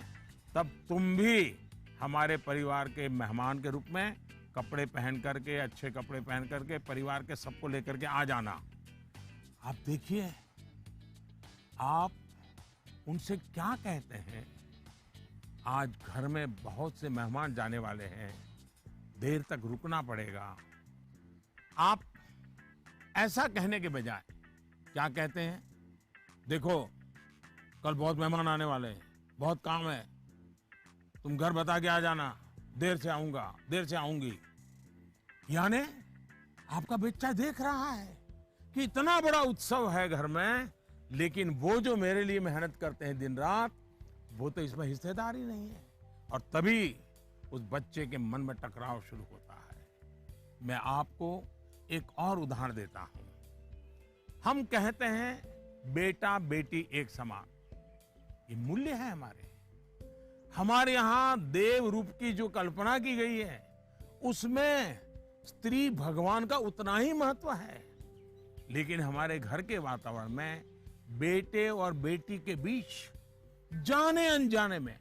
तब तुम भी हमारे परिवार के मेहमान के रूप में कपड़े पहन करके, अच्छे कपड़े पहन करके परिवार के सबको लेकर के आ जाना। आप देखिए आप उनसे क्या कहते हैं। आज घर में बहुत से मेहमान जाने वाले हैं, देर तक रुकना पड़ेगा। आप ऐसा कहने के बजाय क्या कहते हैं, देखो कल बहुत मेहमान आने वाले हैं, बहुत काम है, तुम घर बता के आ जाना, देर से आऊंगा, देर से आऊंगी। यानी आपका बच्चा देख रहा है कि इतना बड़ा उत्सव है घर में, लेकिन वो जो मेरे लिए मेहनत करते हैं दिन रात, वो तो इसमें हिस्सेदार ही नहीं है। और तभी उस बच्चे के मन में टकराव शुरू होता है। मैं आपको एक और उदाहरण देता हूं। हम कहते हैं बेटा बेटी एक समान, ये मूल्य है हमारे यहां देव रूप की जो कल्पना की गई है उसमें स्त्री भगवान का उतना ही महत्व है। लेकिन हमारे घर के वातावरण में बेटे और बेटी के बीच जाने अनजाने में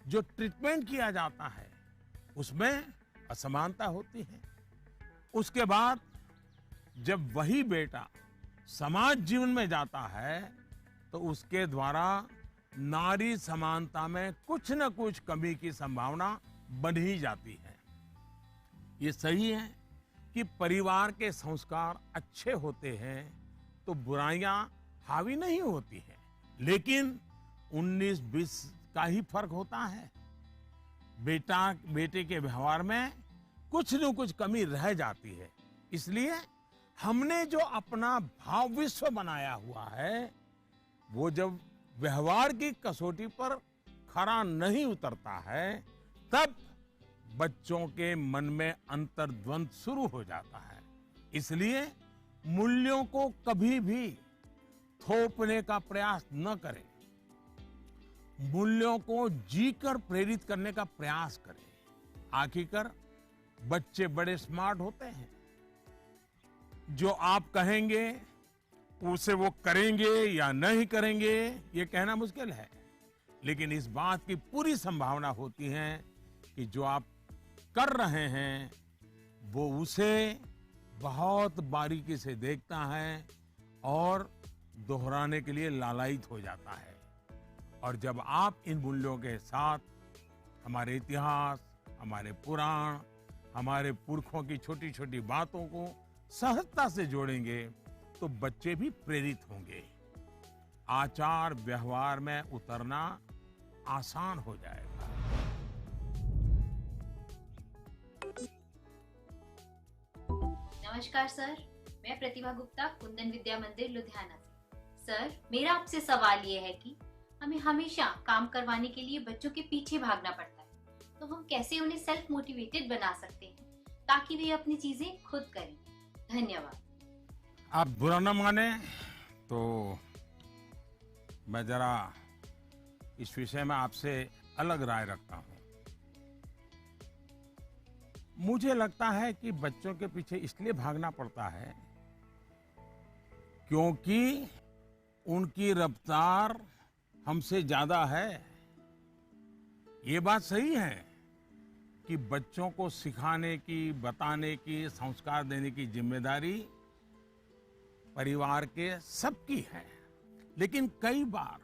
जो ट्रीटमेंट किया जाता है उसमें असमानता होती है। उसके बाद जब वही बेटा समाज जीवन में जाता है तो उसके द्वारा नारी समानता में कुछ न कुछ कमी की संभावना बन ही जाती है। ये सही है कि परिवार के संस्कार अच्छे होते हैं तो बुराइयां हावी नहीं होती हैं, लेकिन 19-20 का ही फर्क होता है। बेटे के व्यवहार में कुछ न कुछ कमी रह जाती है। इसलिए हमने जो अपना भाव विश्व बनाया हुआ है वो जब व्यवहार की कसौटी पर खरा नहीं उतरता है तब बच्चों के मन में अंतर्द्वंद शुरू हो जाता है। इसलिए मूल्यों को कभी भी थोपने का प्रयास न करें, मूल्यों को जीकर प्रेरित करने का प्रयास करें। आखिरकार बच्चे बड़े स्मार्ट होते हैं। जो आप कहेंगे उसे वो करेंगे या नहीं करेंगे ये कहना मुश्किल है, लेकिन इस बात की पूरी संभावना होती है कि जो आप कर रहे हैं वो उसे बहुत बारीकी से देखता है और दोहराने के लिए लालायित हो जाता है। और जब आप इन मूल्यों के साथ हमारे इतिहास, हमारे पुराण, हमारे पुरखों की छोटी छोटी बातों को सहजता से जोड़ेंगे तो बच्चे भी प्रेरित होंगे। आचार व्यवहार में उतरना आसान हो जाएगा। नमस्कार सर, मैं प्रतिभा गुप्ता, कुंदन विद्या मंदिर लुधियाना से। सर, मेरा आपसे सवाल ये है कि हमें हमेशा काम करवाने के लिए बच्चों के पीछे भागना पड़ता है, तो हम कैसे उन्हें सेल्फ मोटिवेटेड बना सकते हैं ताकि वे अपनी चीजें खुद करें? धन्यवाद। आप बुरा न माने तो मैं जरा इस विषय में आपसे अलग राय रखता हूं। मुझे लगता है कि बच्चों के पीछे इसलिए भागना पड़ता है क्योंकि उनकी रफ्तार हमसे ज्यादा है। ये बात सही है कि बच्चों को सिखाने की, बताने की, संस्कार देने की जिम्मेदारी परिवार के सबकी है, लेकिन कई बार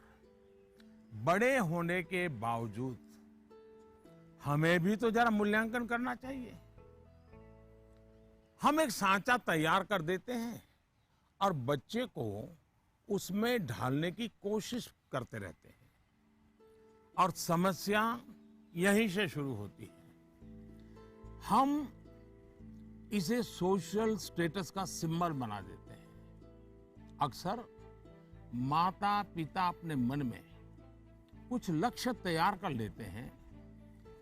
बड़े होने के बावजूद हमें भी तो जरा मूल्यांकन करना चाहिए। हम एक सांचा तैयार कर देते हैं और बच्चे को उसमें ढालने की कोशिश करते रहते हैं और समस्या यहीं से शुरू होती है। हम इसे सोशल स्टेटस का सिंबल बना देते हैं। अक्सर माता पिता अपने मन में कुछ लक्ष्य तैयार कर लेते हैं,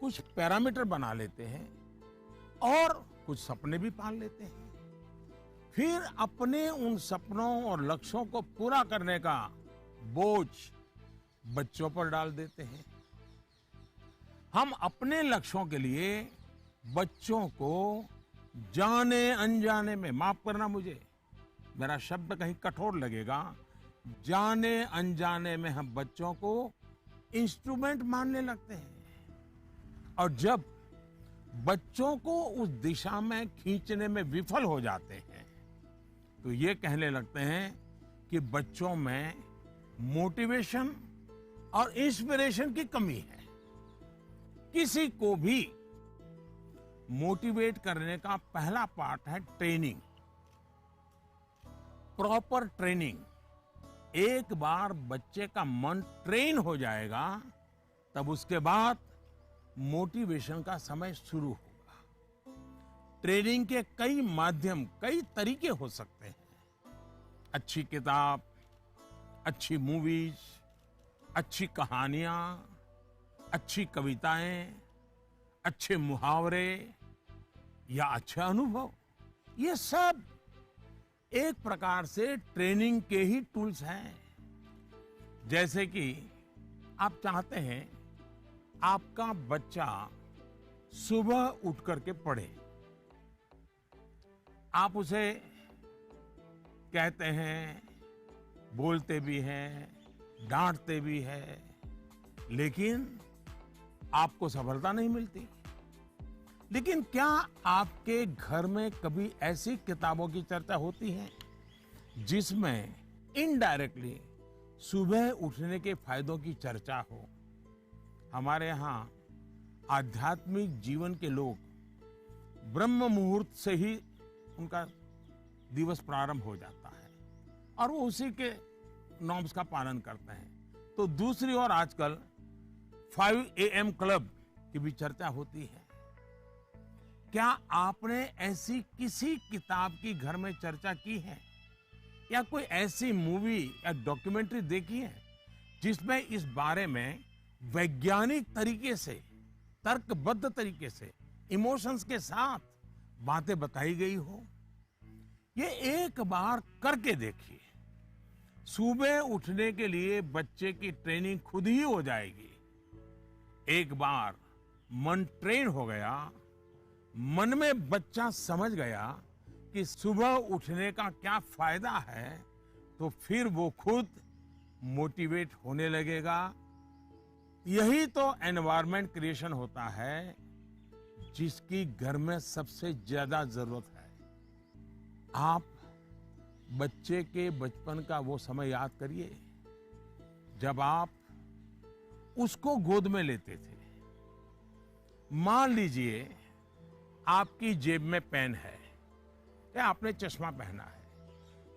कुछ पैरामीटर बना लेते हैं और कुछ सपने भी पाल लेते हैं। फिर अपने उन सपनों और लक्ष्यों को पूरा करने का बोझ बच्चों पर डाल देते हैं। हम अपने लक्ष्यों के लिए बच्चों को जाने अनजाने में, माफ करना मुझे, मेरा शब्द कहीं कठोर लगेगा, जाने अनजाने में हम बच्चों को इंस्ट्रूमेंट मानने लगते हैं। और जब बच्चों को उस दिशा में खींचने में विफल हो जाते हैं तो ये कहने लगते हैं कि बच्चों में मोटिवेशन और इंस्पिरेशन की कमी है। किसी को भी मोटिवेट करने का पहला पार्ट है ट्रेनिंग, प्रॉपर ट्रेनिंग। एक बार बच्चे का मन ट्रेन हो जाएगा तब उसके बाद मोटिवेशन का समय शुरू होगा। ट्रेनिंग के कई माध्यम, कई तरीके हो सकते हैं। अच्छी किताब, अच्छी मूवीज, अच्छी कहानियां, अच्छी कविताएं, अच्छे मुहावरे या अच्छा अनुभव, ये सब एक प्रकार से ट्रेनिंग के ही टूल्स हैं। जैसे कि आप चाहते हैं आपका बच्चा सुबह उठ करके पढ़े, आप उसे कहते हैं, बोलते भी हैं, डांटते भी हैं, लेकिन आपको सफलता नहीं मिलती। लेकिन क्या आपके घर में कभी ऐसी किताबों की चर्चा होती है जिसमें इनडायरेक्टली सुबह उठने के फायदों की चर्चा हो? हमारे यहाँ आध्यात्मिक जीवन के लोग ब्रह्म मुहूर्त से ही उनका दिवस प्रारंभ हो जाता है और वो उसी के नॉर्म्स का पालन करते हैं। तो दूसरी ओर आजकल 5 AM क्लब की भी चर्चा होती है। क्या आपने ऐसी किसी किताब की घर में चर्चा की है या कोई ऐसी मूवी या डॉक्यूमेंट्री देखी है जिसमें इस बारे में वैज्ञानिक तरीके से, तर्कबद्ध तरीके से, इमोशंस के साथ बातें बताई गई हो? ये एक बार करके देखिए। सुबह उठने के लिए बच्चे की ट्रेनिंग खुद ही हो जाएगी। एक बार मन ट्रेन हो गया, मन में बच्चा समझ गया कि सुबह उठने का क्या फायदा है, तो फिर वो खुद मोटिवेट होने लगेगा। यही तो एनवायरनमेंट क्रिएशन होता है जिसकी घर में सबसे ज्यादा जरूरत है। आप बच्चे के बचपन का वो समय याद करिए जब आप उसको गोद में लेते थे। मान लीजिए आपकी जेब में पेन है या आपने चश्मा पहना है,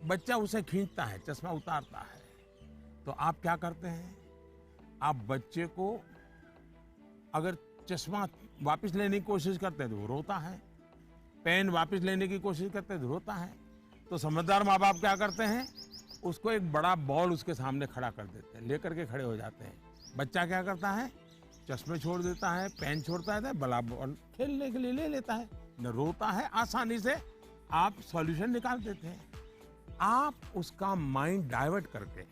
बच्चा उसे खींचता है, चश्मा उतारता है, तो आप क्या करते हैं? आप बच्चे को अगर चश्मा वापस लेने की कोशिश करते हैं तो वो रोता है, पेन वापस लेने की कोशिश करते हैं तो रोता है। तो समझदार माँ बाप क्या करते हैं? उसको एक बड़ा बॉल उसके सामने खड़ा कर देते हैं, लेकर के खड़े हो जाते हैं। बच्चा क्या करता है? चश्मे छोड़ देता है, पेन छोड़ता है, बड़ा बॉल खेलने के लिए ले लेता है, न रोता है। आसानी से आप सॉल्यूशन निकाल देते हैं। आप उसका माइंड डाइवर्ट करके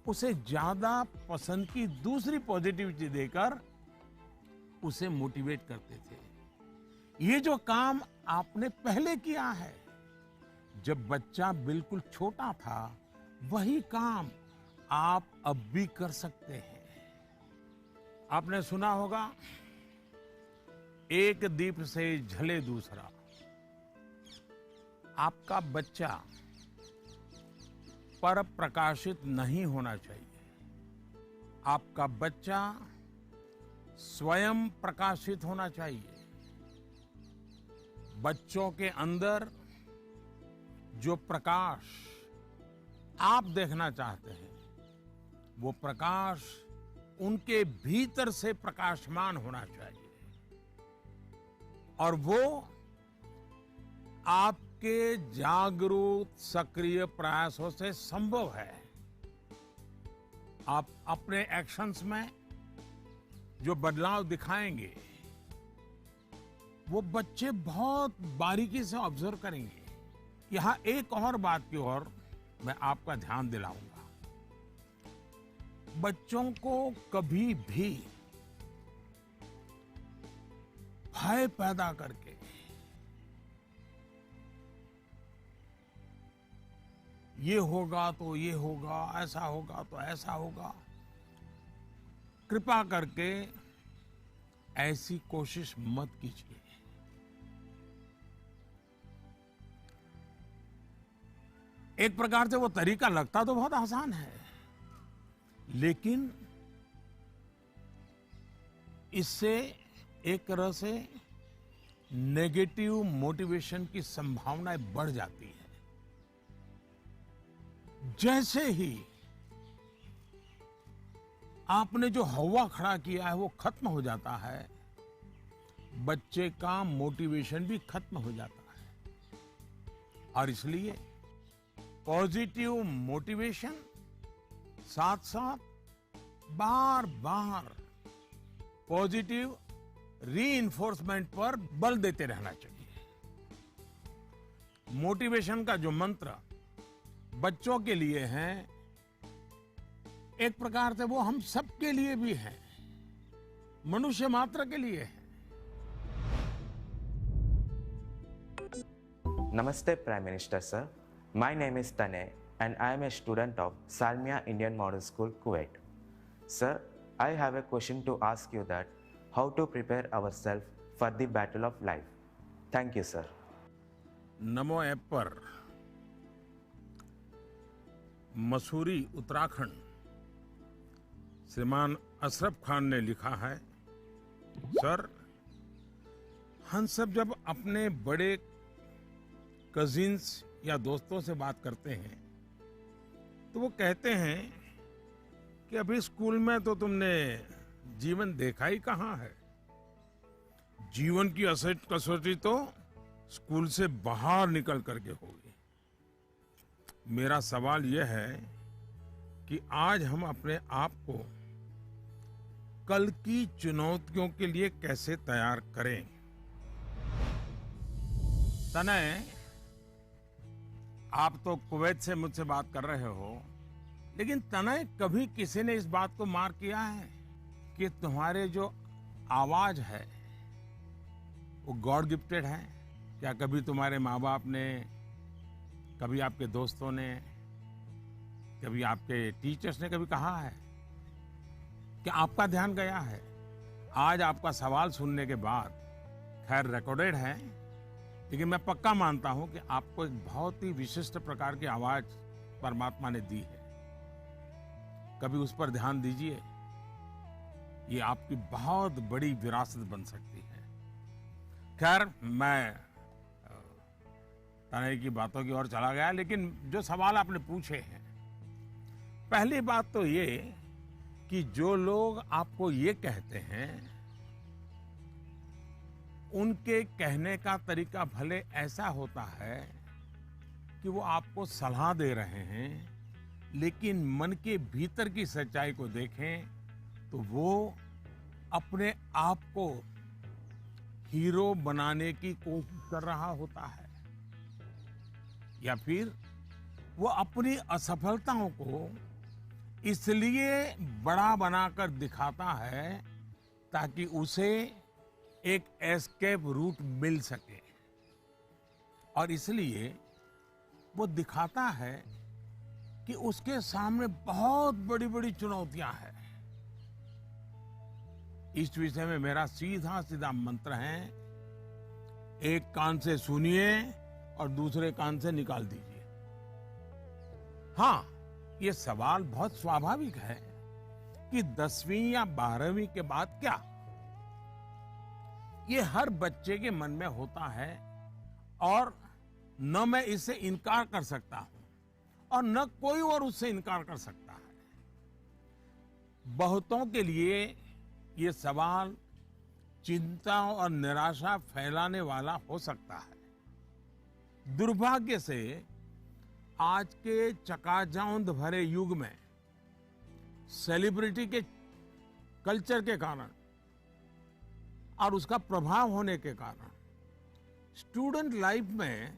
उसे ज्यादा पसंद की दूसरी पॉजिटिविटी देकर उसे मोटिवेट करते थे। ये जो काम आपने पहले किया है जब बच्चा बिल्कुल छोटा था, वही काम आप अब भी कर सकते हैं। आपने सुना होगा, एक दीप से जले दूसरा। आपका बच्चा पर प्रकाशित नहीं होना चाहिए। आपका बच्चा स्वयं प्रकाशित होना चाहिए। बच्चों के अंदर जो प्रकाश आप देखना चाहते हैं, वो प्रकाश उनके भीतर से प्रकाशमान होना चाहिए और वो आपके जागरूक सक्रिय प्रयासों से संभव है। आप अपने एक्शंस में जो बदलाव दिखाएंगे वो बच्चे बहुत बारीकी से ऑब्जर्व करेंगे। यहां एक और बात की ओर मैं आपका ध्यान दिलाऊंगा। बच्चों को कभी भी भय पैदा करके ये होगा तो ये होगा, ऐसा होगा तो ऐसा होगा, कृपा करके ऐसी कोशिश मत कीजिए। एक प्रकार से वो तरीका लगता तो बहुत आसान है, लेकिन इससे एक तरह से नेगेटिव मोटिवेशन की संभावनाएं बढ़ जाती है। जैसे ही आपने जो हवा खड़ा किया है वो खत्म हो जाता है, बच्चे का मोटिवेशन भी खत्म हो जाता है। और इसलिए पॉजिटिव मोटिवेशन साथ साथ बार बार पॉजिटिव रीइंफोर्समेंट पर बल देते रहना चाहिए। मोटिवेशन का जो मंत्र बच्चों के लिए है, एक प्रकार से वो हम सबके लिए भी है, मनुष्य मात्र के लिए है। Namaste, Prime Minister sir. My name is Tanay and I am a student of Salmia Indian Model School, Kuwait. Sir, I have a question to ask you that how to prepare ourselves for the battle of life. Thank you, sir. NaMo app पर मसूरी उत्तराखंड श्रीमान अशरफ खान ने लिखा है, सर हम सब जब अपने बड़े कजिन्स या दोस्तों से बात करते हैं तो वो कहते हैं कि अभी स्कूल में तो तुमने जीवन देखा ही कहाँ है। जीवन की असली कसौटी तो स्कूल से बाहर निकल करके होगी। मेरा सवाल यह है कि आज हम अपने आप को कल की चुनौतियों के लिए कैसे तैयार करें। तनय, आप तो कुवैत से मुझसे बात कर रहे हो, लेकिन तनय कभी किसी ने इस बात को मार्क किया है कि तुम्हारे जो आवाज है वो गॉड गिफ्टेड है? क्या कभी तुम्हारे माँ बाप ने, कभी आपके दोस्तों ने, कभी आपके टीचर्स ने कभी कहा है कि आपका ध्यान गया है? आज आपका सवाल सुनने के बाद, खैर रिकॉर्डेड है, लेकिन मैं पक्का मानता हूं कि आपको एक बहुत ही विशिष्ट प्रकार की आवाज परमात्मा ने दी है। कभी उस पर ध्यान दीजिए, ये आपकी बहुत बड़ी विरासत बन सकती है। खैर, मैं तनय की बातों की ओर चला गया, लेकिन जो सवाल आपने पूछे हैं, पहली बात तो ये कि जो लोग आपको ये कहते हैं उनके कहने का तरीका भले ऐसा होता है कि वो आपको सलाह दे रहे हैं, लेकिन मन के भीतर की सच्चाई को देखें तो वो अपने आप को हीरो बनाने की कोशिश कर रहा होता है, या फिर वो अपनी असफलताओं को इसलिए बड़ा बनाकर दिखाता है ताकि उसे एक एस्केप रूट मिल सके, और इसलिए वो दिखाता है कि उसके सामने बहुत बड़ी बड़ी चुनौतियां हैं। इस विषय में मेरा सीधा सीधा मंत्र है, एक कान से सुनिए और दूसरे कान से निकाल दीजिए। हाँ, ये सवाल बहुत स्वाभाविक है कि 10वीं या 12वीं के बाद क्या? ये हर बच्चे के मन में होता है, और न मैं इससे इनकार कर सकता हूं और न कोई और उससे इनकार कर सकता है। बहुतों के लिए ये सवाल चिंता और निराशा फैलाने वाला हो सकता है। दुर्भाग्य से आज के चकाचौंध भरे युग में सेलिब्रिटी के कल्चर के कारण और उसका प्रभाव होने के कारण स्टूडेंट लाइफ में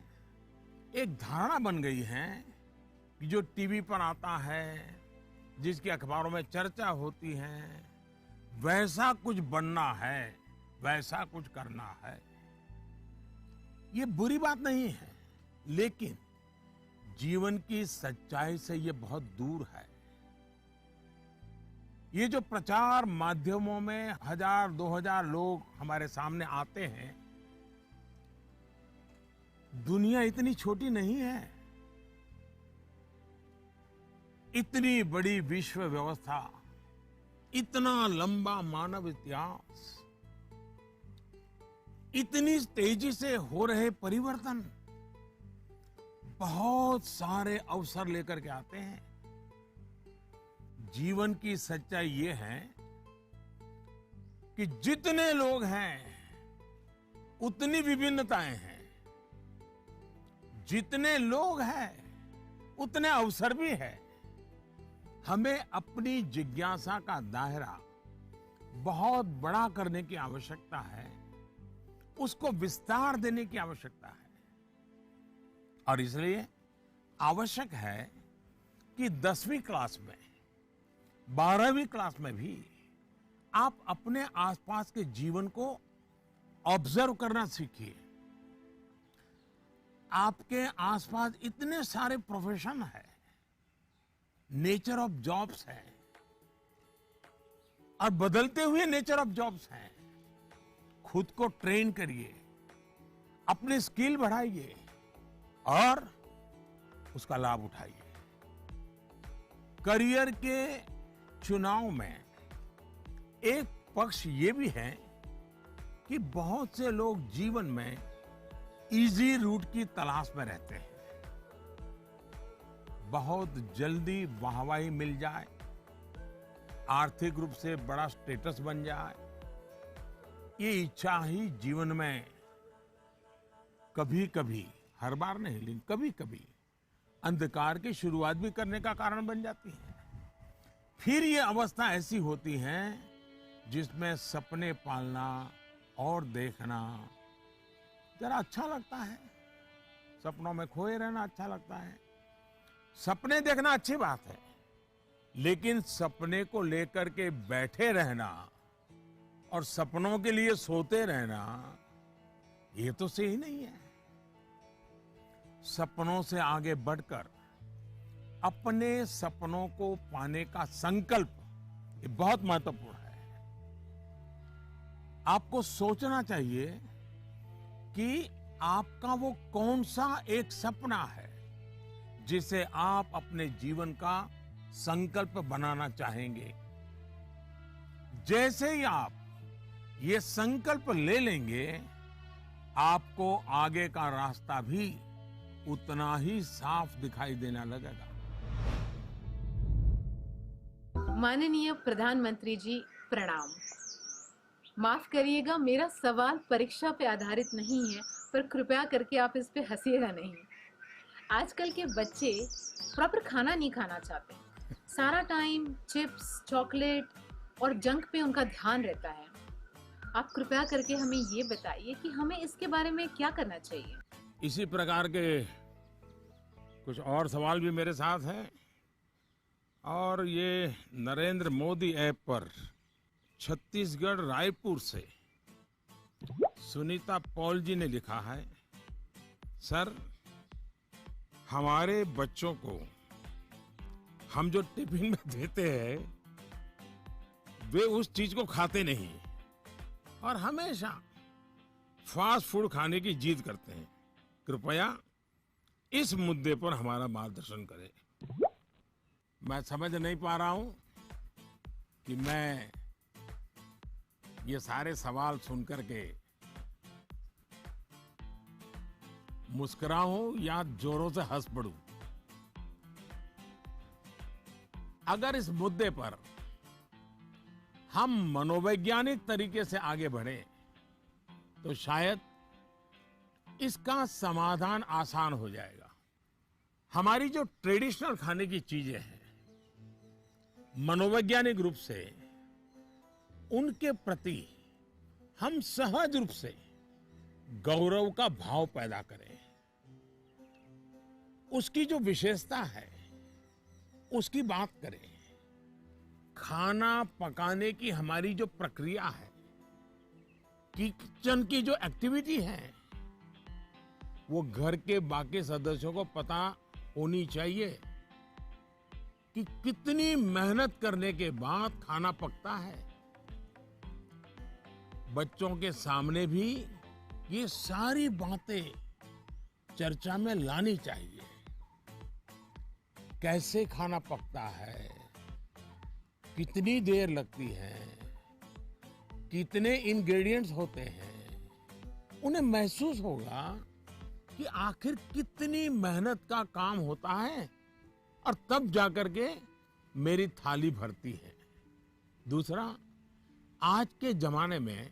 एक धारणा बन गई है कि जो टीवी पर आता है, जिसकी अखबारों में चर्चा होती है, वैसा कुछ बनना है, वैसा कुछ करना है। ये बुरी बात नहीं है, लेकिन जीवन की सच्चाई से ये बहुत दूर है। ये जो प्रचार माध्यमों में 1000-2000 लोग हमारे सामने आते हैं, दुनिया इतनी छोटी नहीं है। इतनी बड़ी विश्व व्यवस्था, इतना लंबा मानव इतिहास, इतनी तेजी से हो रहे परिवर्तन बहुत सारे अवसर लेकर के आते हैं। जीवन की सच्चाई ये है कि जितने लोग हैं उतनी विभिन्नताएं हैं, जितने लोग हैं उतने अवसर भी है। हमें अपनी जिज्ञासा का दायरा बहुत बड़ा करने की आवश्यकता है, उसको विस्तार देने की आवश्यकता है, और इसलिए आवश्यक है कि 10वीं क्लास में, 12वीं क्लास में भी आप अपने आसपास के जीवन को ऑब्जर्व करना सीखिए। आपके आसपास इतने सारे प्रोफेशन है, नेचर ऑफ जॉब्स है, और बदलते हुए नेचर ऑफ जॉब्स हैं। खुद को ट्रेन करिए, अपनी स्किल बढ़ाइए और उसका लाभ उठाइए। करियर के चुनाव में एक पक्ष ये भी है कि बहुत से लोग जीवन में इजी रूट की तलाश में रहते हैं। बहुत जल्दी वाहवाही मिल जाए, आर्थिक रूप से बड़ा स्टेटस बन जाए, ये इच्छा ही जीवन में कभी कभी, हर बार नहीं लेकिन कभी कभी अंधकार की शुरुआत भी करने का कारण बन जाती है। फिर ये अवस्था ऐसी होती है जिसमें सपने पालना और देखना जरा अच्छा लगता है, सपनों में खोए रहना अच्छा लगता है। सपने देखना अच्छी बात है, लेकिन सपने को लेकर के बैठे रहना और सपनों के लिए सोते रहना, ये तो सही नहीं है। सपनों से आगे बढ़कर अपने सपनों को पाने का संकल्प, ये बहुत महत्वपूर्ण है। आपको सोचना चाहिए कि आपका वो कौन सा एक सपना है जिसे आप अपने जीवन का संकल्प बनाना चाहेंगे। जैसे ही आप ये संकल्प ले लेंगे, आपको आगे का रास्ता भी उतना ही साफ दिखाई देने लगेगा। माननीय प्रधानमंत्री जी प्रणाम। माफ करिएगा, मेरा सवाल परीक्षा पे आधारित नहीं है, पर कृपया करके आप इस पे हंसिएगा नहीं। आजकल के बच्चे प्रॉपर खाना नहीं खाना चाहते, सारा टाइम चिप्स, चॉकलेट और जंक पे उनका ध्यान रहता है। आप कृपया करके हमें ये बताइए कि हमें इसके बारे में क्या करना चाहिए। इसी प्रकार के कुछ और सवाल भी मेरे साथ हैं, और ये नरेंद्र मोदी ऐप पर छत्तीसगढ़ रायपुर से सुनीता पॉल जी ने लिखा है, सर हमारे बच्चों को हम जो टिफिन में देते हैं वे उस चीज को खाते नहीं और हमेशा फास्ट फूड खाने की जिद करते हैं। कृपया इस मुद्दे पर हमारा मार्गदर्शन करें। मैं समझ नहीं पा रहा हूं कि मैं ये सारे सवाल सुनकर के मुस्कुराऊं या जोरों से हंस पड़ूं। अगर इस मुद्दे पर हम मनोवैज्ञानिक तरीके से आगे बढ़े तो शायद इसका समाधान आसान हो जाएगा। हमारी जो ट्रेडिशनल खाने की चीजें हैं, मनोवैज्ञानिक रूप से उनके प्रति हम सहज रूप से गौरव का भाव पैदा करें। उसकी जो विशेषता है उसकी बात करें। खाना पकाने की हमारी जो प्रक्रिया है, किचन की जो एक्टिविटी है, वो घर के बाकी सदस्यों को पता होनी चाहिए कि कितनी मेहनत करने के बाद खाना पकता है। बच्चों के सामने भी ये सारी बातें चर्चा में लानी चाहिए। कैसे खाना पकता है, कितनी देर लगती है, कितने इंग्रेडिएंट्स होते हैं, उन्हें महसूस होगा कि आखिर कितनी मेहनत का काम होता है और तब जाकर के मेरी थाली भरती है। दूसरा, आज के जमाने में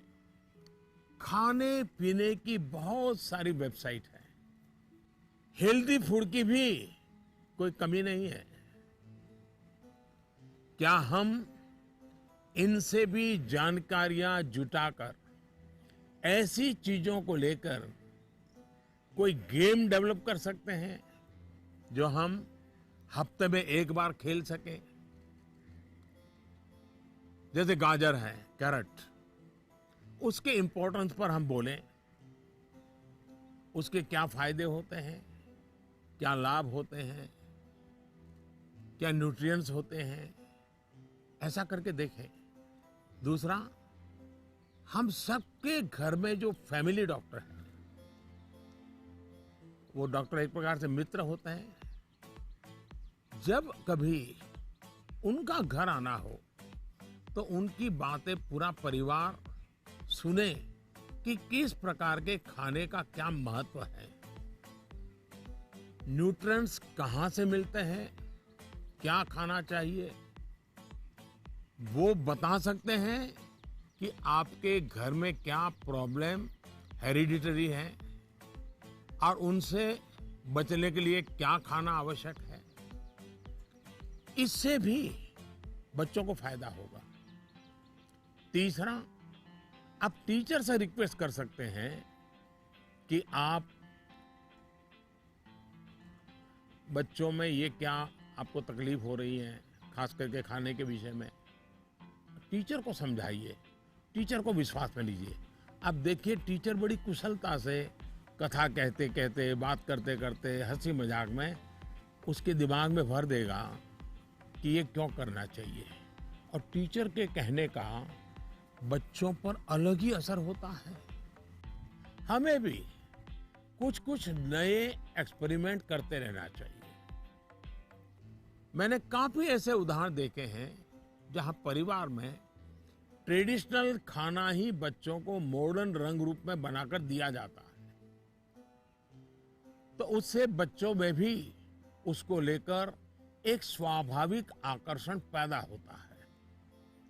खाने पीने की बहुत सारी वेबसाइट है, हेल्दी फूड की भी कोई कमी नहीं है। क्या हम इनसे भी जानकारियां जुटाकर ऐसी चीजों को लेकर कोई गेम डेवलप कर सकते हैं जो हम हफ्ते में एक बार खेल सकें? जैसे गाजर है, कैरेट, उसके इंपॉर्टेंस पर हम बोलें, उसके क्या फायदे होते हैं, क्या लाभ होते हैं, क्या न्यूट्रिएंट्स होते हैं, ऐसा करके देखें। दूसरा, हम सबके घर में जो फैमिली डॉक्टर हैं, वो डॉक्टर एक प्रकार से मित्र होते हैं। जब कभी उनका घर आना हो तो उनकी बातें पूरा परिवार सुने कि किस प्रकार के खाने का क्या महत्व है, न्यूट्रिएंट्स कहां से मिलते हैं, क्या खाना चाहिए, वो बता सकते हैं कि आपके घर में क्या प्रॉब्लम हेरिडिटरी है और उनसे बचने के लिए क्या खाना आवश्यक है। इससे भी बच्चों को फायदा होगा। तीसरा, आप टीचर से रिक्वेस्ट कर सकते हैं कि आप बच्चों में ये क्या आपको तकलीफ हो रही है, खास करके खाने के विषय में, टीचर को समझाइए, टीचर को विश्वास में लीजिए। अब देखिए, टीचर बड़ी कुशलता से कथा कहते कहते, बात करते करते, हंसी मजाक में उसके दिमाग में भर देगा कि ये क्यों करना चाहिए। और टीचर के कहने का बच्चों पर अलग ही असर होता है। हमें भी कुछ कुछ नए एक्सपेरिमेंट करते रहना चाहिए। मैंने काफी ऐसे उदाहरण देखे हैं जहां परिवार में ट्रेडिशनल खाना ही बच्चों को मॉडर्न रंग रूप में बनाकर दिया जाता है, तो उससे बच्चों में भी उसको लेकर एक स्वाभाविक आकर्षण पैदा होता है।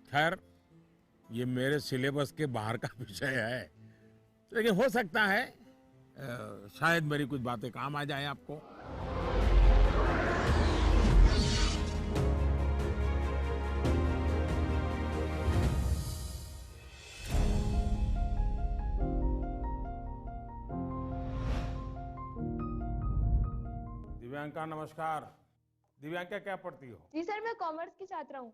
खैर, ये मेरे सिलेबस के बाहर का विषय है, लेकिन हो सकता है शायद मेरी कुछ बातें काम आ जाए आपको। दिव्यांका नमस्कार। दिव्यांका क्या पढ़ती हो? जी सर, मैं कॉमर्स की छात्रा हूँ।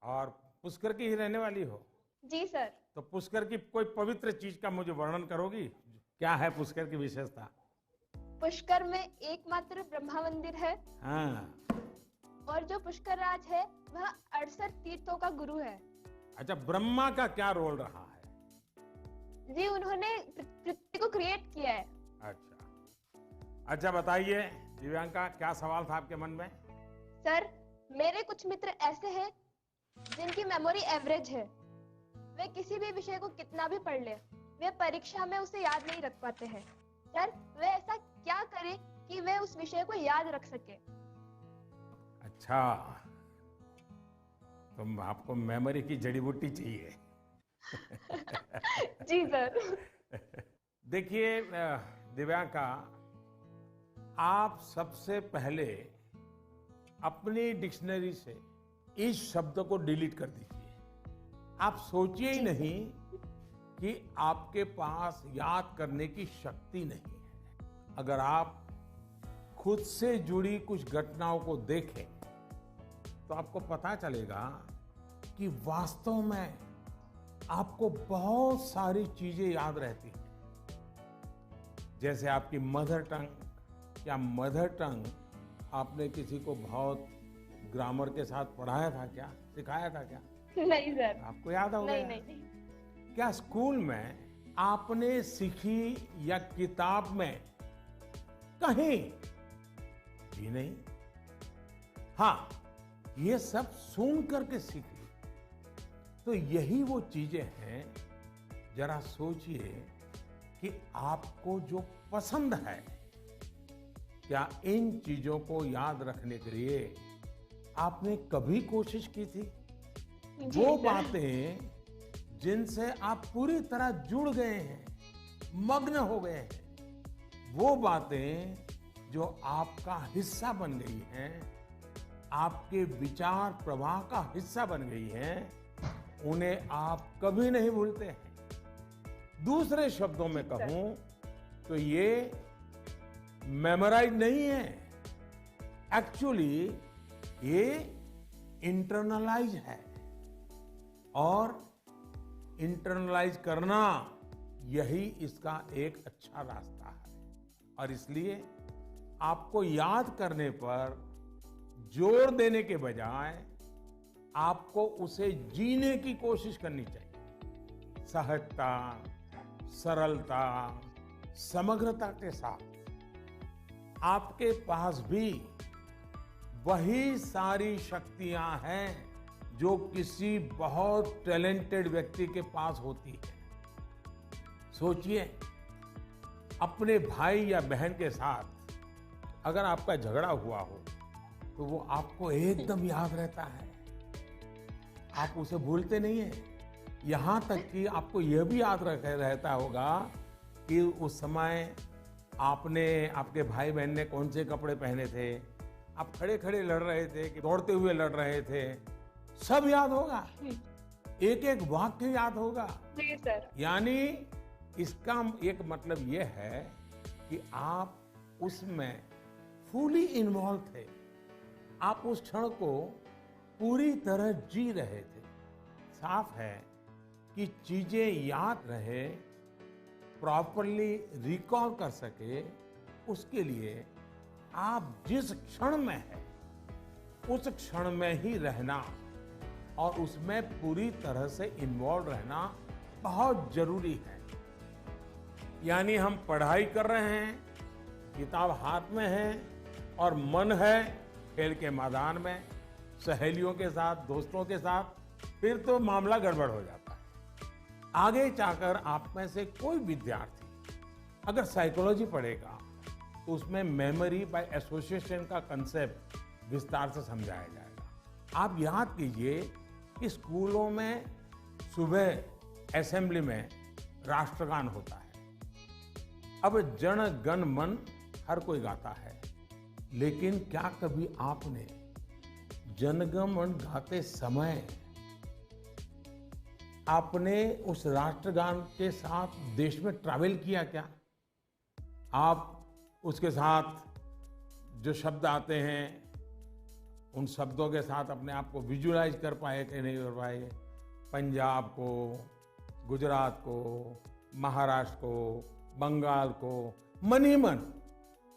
और पुष्कर की ही रहने वाली हो? जी सर। तो पुष्कर की कोई पवित्र चीज का मुझे वर्णन करोगी? क्या है पुष्कर की विशेषता? पुष्कर में एकमात्र ब्रह्मा मंदिर है। हाँ। और जो पुष्कर राज है वह 68 तीर्थों का गुरु है। अच्छा, ब्रह्मा का क्या रोल रहा है? जी, उन्होंने पृथ्वी को क्रिएट किया है। अच्छा बताइए दिव्यांका, क्या सवाल था आपके मन में? सर, मेरे कुछ मित्र ऐसे हैं जिनकी मेमोरी एवरेज है। वे किसी भी विषय को कितना भी पढ़ ले, वे परीक्षा में उसे याद नहीं रख पाते हैं। सर, वे ऐसा क्या करें कि वे उस विषय को याद रख सके? अच्छा, तो आपको मेमोरी की जड़ी बूटी चाहिए। जी सर। देखिए दिव्यांका, आप सबसे पहले अपनी डिक्शनरी से इस शब्द को डिलीट कर दीजिए। आप सोचिए ही नहीं कि आपके पास याद करने की शक्ति नहीं है। अगर आप खुद से जुड़ी कुछ घटनाओं को देखें तो आपको पता चलेगा कि वास्तव में आपको बहुत सारी चीजें याद रहती हैं। जैसे आपकी मदर टंग, क्या मदर टंग आपने किसी को बहुत ग्रामर के साथ पढ़ाया था क्या, सिखाया था क्या? नहीं सर। आपको याद होगा? नहीं। क्या स्कूल में आपने सीखी या किताब में कहीं भी नहीं? हाँ, ये सब सुन करके सीख ली। तो यही वो चीजें हैं, जरा सोचिए कि आपको जो पसंद है, क्या इन चीजों को याद रखने के लिए आपने कभी कोशिश की थी? वो बातें जिनसे आप पूरी तरह जुड़ गए हैं, मग्न हो गए हैं, वो बातें जो आपका हिस्सा बन गई हैं, आपके विचार प्रवाह का हिस्सा बन गई हैं, उन्हें आप कभी नहीं भूलते हैं। दूसरे शब्दों में कहूं तो ये मेमोराइज नहीं है, एक्चुअली ये इंटरनलाइज है। और इंटरनलाइज करना यही इसका एक अच्छा रास्ता है। और इसलिए आपको याद करने पर जोर देने के बजाय आपको उसे जीने की कोशिश करनी चाहिए। सहजता, सरलता, समग्रता के साथ आपके पास भी वही सारी शक्तियां हैं जो किसी बहुत टैलेंटेड व्यक्ति के पास होती है। सोचिए, अपने भाई या बहन के साथ अगर आपका झगड़ा हुआ हो तो वो आपको एकदम याद रहता है, आप उसे भूलते नहीं है। यहाँ तक कि आपको यह भी याद रहता होगा कि उस समय आपने, आपके भाई बहन ने कौन से कपड़े पहने थे, आप खड़े खड़े लड़ रहे थे कि दौड़ते हुए लड़ रहे थे, सब याद होगा, एक एक वाक्य याद होगा। जी सर। यानी इसका एक मतलब यह है कि आप उसमें फुली इन्वॉल्व थे, आप उस क्षण को पूरी तरह जी रहे थे। साफ है कि चीजें याद रहे, प्रॉपरली रिकॉल कर सके, उसके लिए आप जिस क्षण में हैं उस क्षण में ही रहना और उसमें पूरी तरह से इन्वॉल्व रहना बहुत जरूरी है। यानी हम पढ़ाई कर रहे हैं, किताब हाथ में है और मन है खेल के मैदान में, सहेलियों के साथ, दोस्तों के साथ, फिर तो मामला गड़बड़ हो जाता है। आगे जाकर आप में से कोई विद्यार्थी अगर साइकोलॉजी पढ़ेगा तो उसमें मेमोरी बाय एसोसिएशन का कंसेप्ट विस्तार से समझाया जाएगा। आप याद कीजिए कि स्कूलों में सुबह असेंबली में राष्ट्रगान होता है। अब जन गण मन हर कोई गाता है, लेकिन क्या कभी आपने जनगण मन गाते समय आपने उस राष्ट्रगान के साथ देश में ट्रैवल किया क्या? आप उसके साथ जो शब्द आते हैं उन शब्दों के साथ अपने आप को विजुअलाइज कर पाए कि नहीं कर पाए? पंजाब को, गुजरात को, महाराष्ट्र को, बंगाल को मन ही मन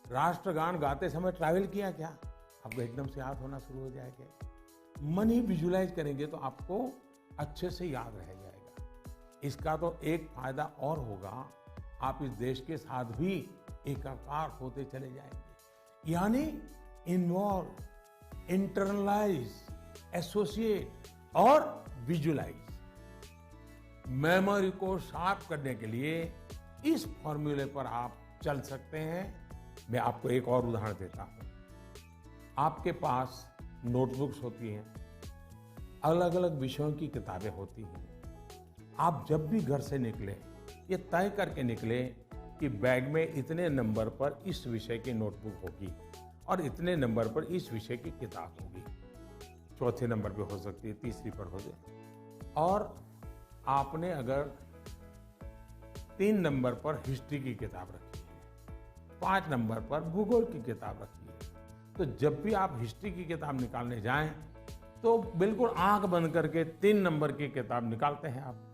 राष्ट्रगान गाते समय ट्रैवल किया क्या? आपको एकदम से याद होना शुरू हो जाएगा। मन ही विजुअलाइज करेंगे तो आपको अच्छे से याद रह जाएगा। इसका तो एक फायदा और होगा, आप इस देश के साथ भी एकाकार होते चले जाएंगे। यानी इन्वॉल्व, इंटरनलाइज, एसोसिएट और विजुअलाइज। मेमोरी को शार्प करने के लिए इस फॉर्मूले पर आप चल सकते हैं। मैं आपको एक और उदाहरण देता हूं। आपके पास नोटबुक्स होती हैं, अलग अलग विषयों की किताबें होती हैं। आप जब भी घर से निकले, ये तय करके निकले कि बैग में इतने नंबर पर इस विषय की नोटबुक होगी और इतने नंबर पर इस विषय की किताब होगी। चौथे नंबर पे हो सकती है, तीसरी पर हो जाए। और आपने अगर 3 नंबर पर हिस्ट्री की किताब रखी है, 5 नंबर पर भूगोल की किताब रखी है, तो जब भी आप हिस्ट्री की किताब निकालने जाएं तो बिल्कुल आंख बंद करके 3 नंबर की किताब निकालते हैं आप।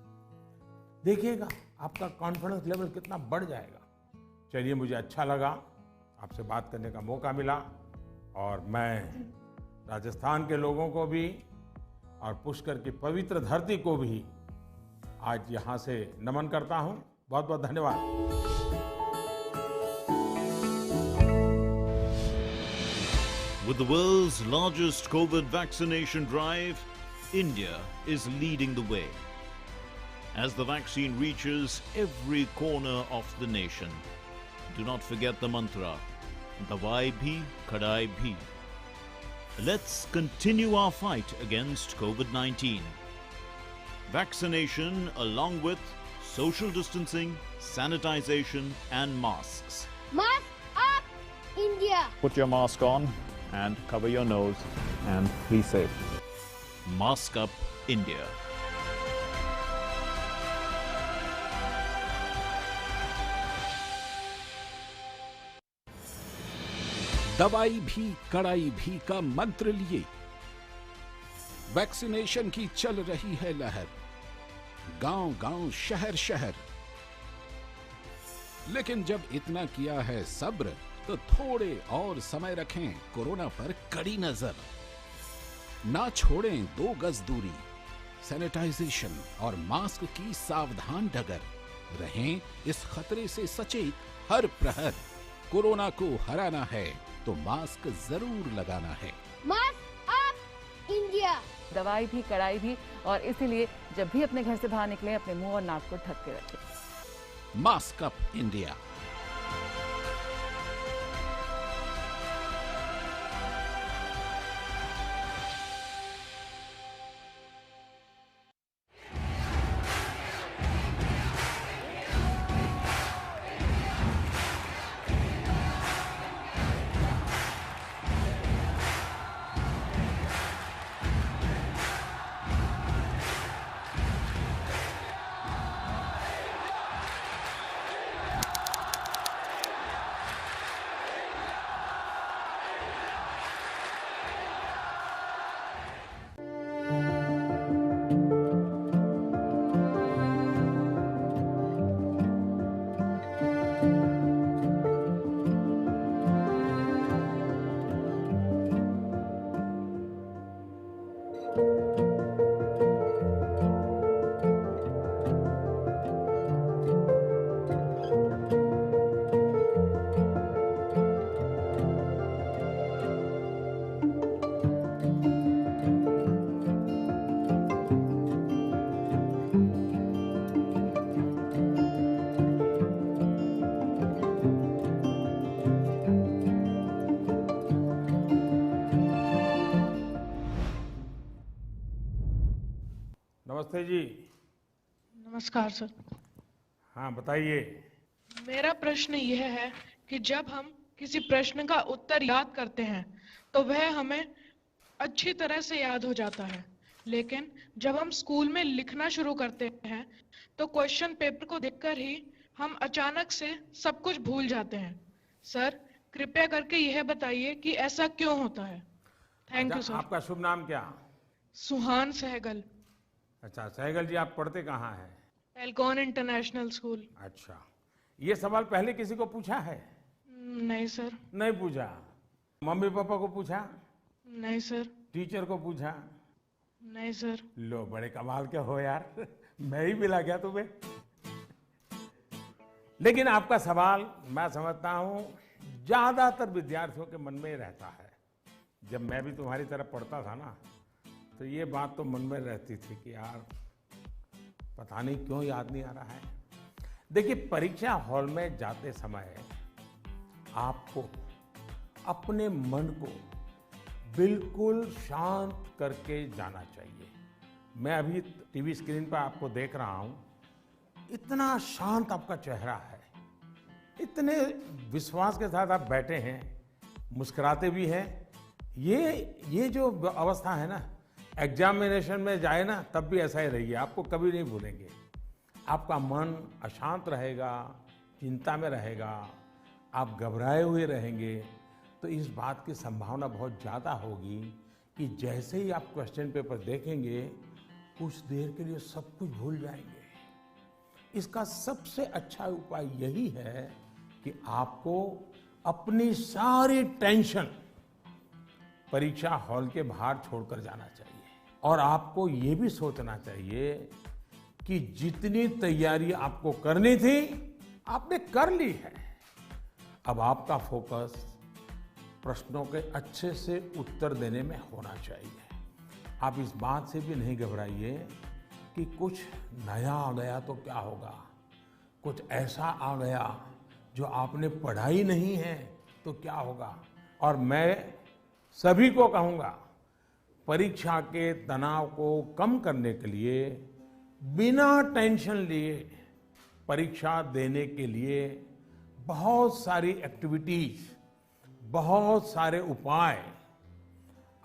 देखिएगा आपका कॉन्फिडेंस लेवल कितना बढ़ जाएगा। चलिए, मुझे अच्छा लगा, आपसे बात करने का मौका मिला और मैं राजस्थान के लोगों को भी और पुष्कर की पवित्र धरती को भी आज यहाँ से नमन करता हूँ। बहुत बहुत धन्यवाद। With the world's largest COVID vaccination drive, India is leading the way. As the vaccine reaches every corner of the nation, do not forget the mantra, Dawai bhi, Kadai bhi. Let's continue our fight against COVID-19. Vaccination along with social distancing, sanitization and masks. Mask up, India! Put your mask on and cover your nose and be safe. Mask up, India. दवाई भी कड़ाई भी का मंत्र लिए वैक्सीनेशन की चल रही है लहर, गांव-गांव, शहर-शहर। लेकिन जब इतना किया है सब्र, तो थोड़े और समय रखें कोरोना पर कड़ी नजर। ना छोड़ें 2 गज दूरी, सैनिटाइजेशन और मास्क की सावधान डगर। रहें इस खतरे से सचेत हर प्रहर। कोरोना को हराना है तो मास्क जरूर लगाना है। Mask up India. दवाई भी कड़ाई भी, और इसीलिए जब भी अपने घर से बाहर निकलें अपने मुंह और नाक को ढक के रखें। Mask up India. नमस्ते जी। नमस्कार सर। हाँ बताइए। मेरा प्रश्न यह है कि जब हम किसी प्रश्न का उत्तर याद करते हैं तो वह हमें अच्छी तरह से याद हो जाता है, लेकिन जब हम स्कूल में लिखना शुरू करते हैं तो क्वेश्चन पेपर को देखकर ही हम अचानक से सब कुछ भूल जाते हैं। सर कृपया करके यह बताइए कि ऐसा क्यों होता है। Thank you sir. आपका शुभ नाम क्या? सुहान सहगल। अच्छा सहगल जी, आप पढ़ते कहाँ हैं? Alcon international school. अच्छा, ये सवाल पहले किसी को पूछा है? नहीं सर। नहीं पूछा। मम्मी पापा को पूछा? नहीं सर। टीचर को पूछा? नहीं सर। लो बड़े कमाल के हो यार मैं ही मिला गया तुम्हें। लेकिन आपका सवाल मैं समझता हूं ज्यादातर विद्यार्थियों के मन में रहता है। जब मैं भी तुम्हारी तरह पढ़ता था ना तो ये बात तो मन में रहती थी कि यार पता नहीं क्यों याद नहीं आ रहा है। देखिए परीक्षा हॉल में जाते समय आपको अपने मन को बिल्कुल शांत करके जाना चाहिए। मैं अभी टीवी स्क्रीन पर आपको देख रहा हूं, इतना शांत आपका चेहरा है, इतने विश्वास के साथ आप बैठे हैं, मुस्कुराते भी हैं। ये जो अवस्था है ना, एग्जामिनेशन में जाए ना तब भी ऐसा ही रहिए, आपको कभी नहीं भूलेंगे। आपका मन अशांत रहेगा, चिंता में रहेगा, आप घबराए हुए रहेंगे, तो इस बात की संभावना बहुत ज़्यादा होगी कि जैसे ही आप क्वेश्चन पेपर देखेंगे कुछ देर के लिए सब कुछ भूल जाएंगे। इसका सबसे अच्छा उपाय यही है कि आपको अपनी सारी टेंशन परीक्षा हॉल के बाहर छोड़कर जाना चाहिए और आपको ये भी सोचना चाहिए कि जितनी तैयारी आपको करनी थी आपने कर ली है। अब आपका फोकस प्रश्नों के अच्छे से उत्तर देने में होना चाहिए। आप इस बात से भी नहीं घबराइए कि कुछ नया आ गया तो क्या होगा, कुछ ऐसा आ गया जो आपने पढ़ा ही नहीं है तो क्या होगा। और मैं सभी को कहूँगा परीक्षा के तनाव को कम करने के लिए बिना टेंशन लिए परीक्षा देने के लिए बहुत सारी एक्टिविटीज, बहुत सारे उपाय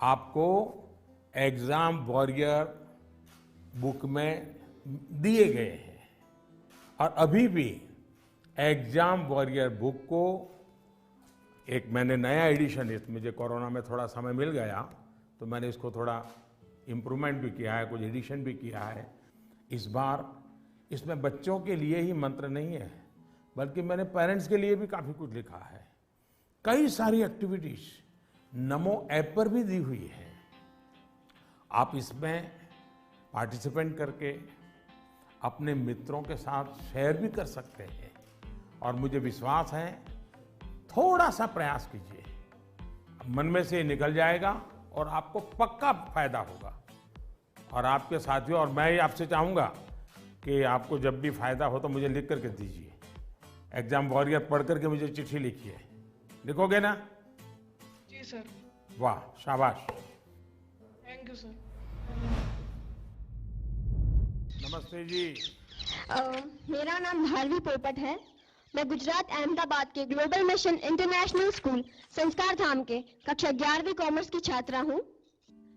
आपको एग्जाम वॉरियर बुक में दिए गए हैं। और अभी भी एग्जाम वॉरियर बुक को एक मैंने नया एडिशन, मुझे कोरोना में थोड़ा समय मिल गया तो मैंने इसको थोड़ा इम्प्रूवमेंट भी किया है, कुछ एडिशन भी किया है। इस बार इसमें बच्चों के लिए ही मंत्र नहीं है बल्कि मैंने पेरेंट्स के लिए भी काफ़ी कुछ लिखा है। कई सारी एक्टिविटीज नमो ऐप पर भी दी हुई है। आप इसमें पार्टिसिपेट करके अपने मित्रों के साथ शेयर भी कर सकते हैं। और मुझे विश्वास है, थोड़ा सा प्रयास कीजिए, मन में से निकल जाएगा और आपको पक्का फायदा होगा। और आपके साथियों, और मैं आपसे चाहूँगा कि आपको जब भी फायदा हो तो मुझे लिख करके दीजिए। एग्जाम वॉरियर पढ़ करके मुझे चिट्ठी लिखिए। लिखोगे ना? जी सर। वाह, शाबाश। Thank you sir. नमस्ते जी। मेरा नाम भारवी पोपट है। मैं गुजरात अहमदाबाद के ग्लोबल मिशन इंटरनेशनल स्कूल संस्कार धाम के कक्षा 11वीं कॉमर्स की छात्रा हूँ।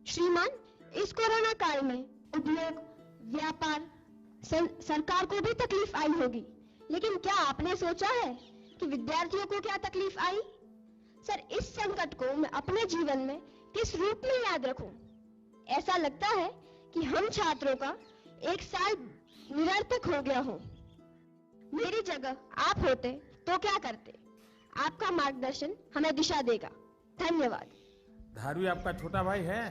श्रीमान, इस कोरोना काल में उद्योग, व्यापार, सरकार को भी तकलीफ आई होगी, लेकिन क्या आपने सोचा है कि विद्यार्थियों को क्या तकलीफ आई? सर, इस संकट को मैं अपने जीवन में किस रूप में याद रखूं? ऐसा लगता है कि हम छात्रों का एक साल निरर्थक हो गया हो। मेरी जगह आप होते तो क्या करते? आपका मार्गदर्शन हमें दिशा देगा। धन्यवाद। धारवी आपका छोटा भाई है?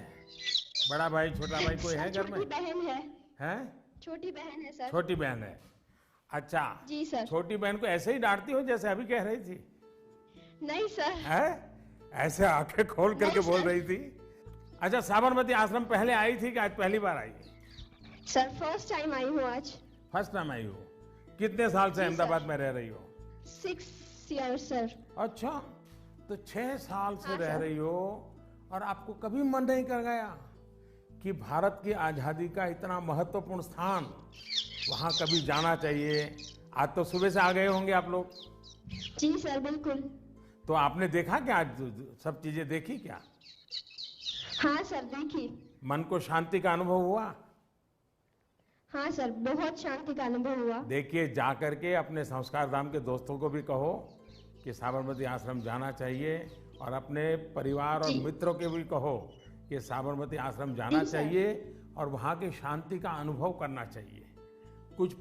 बड़ा भाई, छोटा भाई कोई है घर में? छोटी बहन है। हैं? छोटी बहन है सर। छोटी बहन है। अच्छा जी सर। छोटी बहन को ऐसे ही डांटती हो जैसे अभी कह रही थी? नहीं सर। है? ऐसे आंखें खोल करके बोल रही थी? अच्छा, साबरमती आश्रम पहले आई थी कि आज पहली बार आई? सर, फर्स्ट टाइम आई हूँ आज। फर्स्ट टाइम आई हो? कितने साल से अहमदाबाद में रह रही हो? 6 years सर। अच्छा, तो 6 साल से हाँ, रह सर। रही हो और आपको कभी मन नहीं कर गया कि भारत की आजादी का इतना महत्वपूर्ण स्थान, वहां कभी जाना चाहिए? आज तो सुबह से आ गए होंगे आप लोग। जी सर, बिल्कुल। तो आपने देखा क्या? आज सब चीजें देखी क्या? हाँ सर, देखी। मन को शांति का अनुभव हुआ? हाँ सर, बहुत शांति का अनुभव हुआ। देखिए, जा करके अपने संस्कार धाम के दोस्तों को भी कहो कि साबरमती आश्रम जाना चाहिए, और अपने परिवार और मित्रों के भी कहो कि साबरमती आश्रम जाना चाहिए और वहाँ की शांति का अनुभव करना चाहिए। कुछ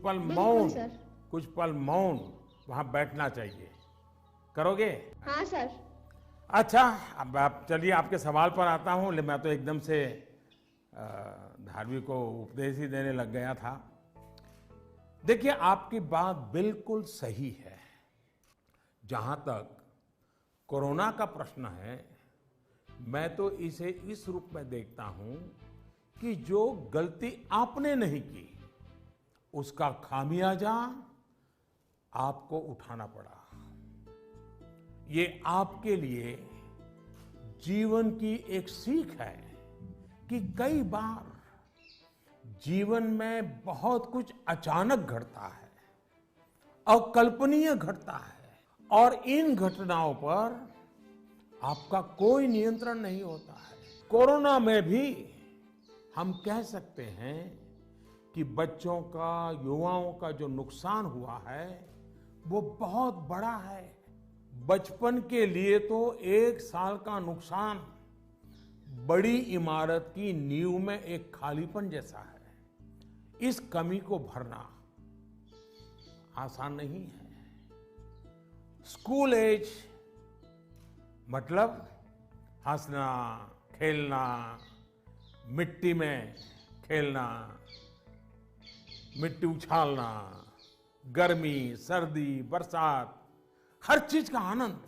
पल मौन वहाँ बैठना चाहिए। करोगे? हाँ सर। अच्छा, अब आप चलिए, आपके सवाल पर आता हूँ। मैं तो एकदम से धार्मिक को उपदेश ही देने लग गया था। देखिए, आपकी बात बिल्कुल सही है। जहां तक कोरोना का प्रश्न है, मैं तो इसे इस रूप में देखता हूं कि जो गलती आपने नहीं की, उसका खामियाजा आपको उठाना पड़ा। ये आपके लिए जीवन की एक सीख है कि कई बार जीवन में बहुत कुछ अचानक घटता है, अकल्पनीय घटता है, और इन घटनाओं पर आपका कोई नियंत्रण नहीं होता है। कोरोना में भी हम कह सकते हैं कि बच्चों का, युवाओं का जो नुकसान हुआ है वो बहुत बड़ा है। बचपन के लिए तो 1 साल का नुकसान बड़ी इमारत की नींव में एक खालीपन जैसा है। इस कमी को भरना आसान नहीं है। स्कूल एज मतलब हंसना, खेलना, मिट्टी में खेलना, मिट्टी उछालना, गर्मी, सर्दी, बरसात, हर चीज का आनंद,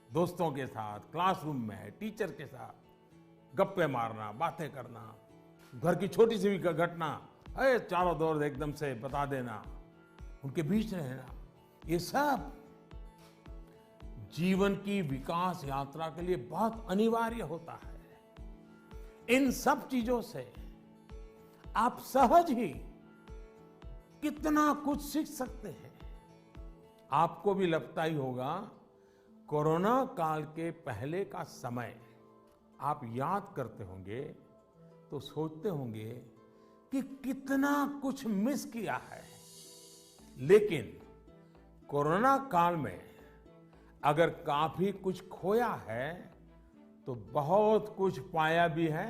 दोस्तों के साथ, क्लासरूम में, टीचर के साथ गप्पे मारना, बातें करना, घर की छोटी सी भी घटना चारों दौर एकदम से बता देना, उनके बीच रहना, ये सब जीवन की विकास यात्रा के लिए बहुत अनिवार्य होता है। इन सब चीजों से आप सहज ही कितना कुछ सीख सकते हैं। आपको भी लगता ही होगा, कोरोना काल के पहले का समय आप याद करते होंगे तो सोचते होंगे कि कितना कुछ मिस किया है। लेकिन कोरोना काल में अगर काफी कुछ खोया है तो बहुत कुछ पाया भी है।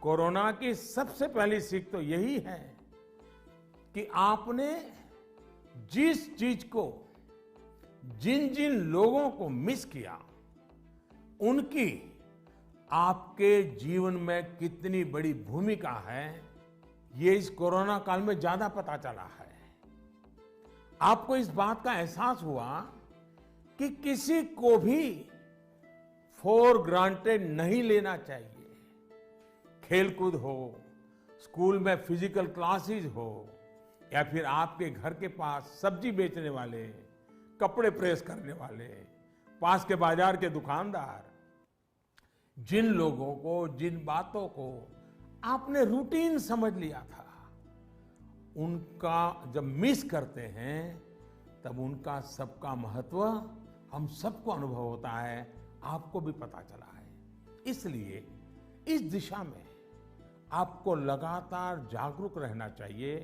कोरोना की सबसे पहली सीख तो यही है कि आपने जिस चीज को, जिन जिन लोगों को मिस किया, उनकी आपके जीवन में कितनी बड़ी भूमिका है, ये इस कोरोना काल में ज्यादा पता चला है। आपको इस बात का एहसास हुआ कि किसी को भी फॉर ग्रांटेड नहीं लेना चाहिए। खेलकूद हो, स्कूल में फिजिकल क्लासेस हो, या फिर आपके घर के पास सब्जी बेचने वाले, कपड़े प्रेस करने वाले, पास के बाजार के दुकानदार, जिन लोगों को, जिन बातों को आपने रूटीन समझ लिया था, उनका जब मिस करते हैं तब उनका सबका महत्व हम सबको अनुभव होता है, आपको भी पता चला है। इसलिए इस दिशा में आपको लगातार जागरूक रहना चाहिए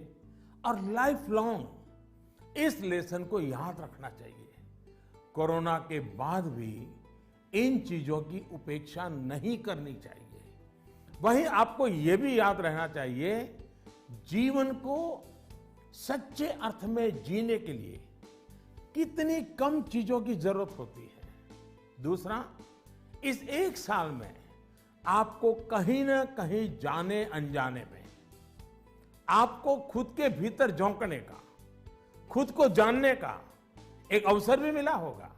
और लाइफ लॉन्ग इस लेसन को याद रखना चाहिए। कोरोना के बाद भी इन चीजों की उपेक्षा नहीं करनी चाहिए। वहीं आपको यह भी याद रहना चाहिए, जीवन को सच्चे अर्थ में जीने के लिए कितनी कम चीजों की जरूरत होती है। दूसरा, इस एक साल में आपको कहीं ना कहीं जाने अनजाने में आपको खुद के भीतर झोंकने का, खुद को जानने का एक अवसर भी मिला होगा।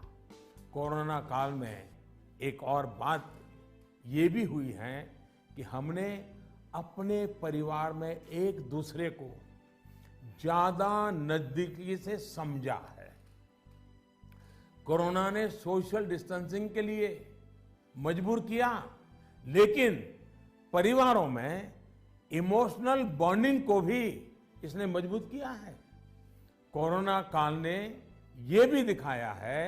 कोरोना काल में एक और बात ये भी हुई है कि हमने अपने परिवार में एक दूसरे को ज्यादा नजदीकी से समझा है। कोरोना ने सोशल डिस्टेंसिंग के लिए मजबूर किया, लेकिन परिवारों में इमोशनल बॉन्डिंग को भी इसने मजबूत किया है। कोरोना काल ने ये भी दिखाया है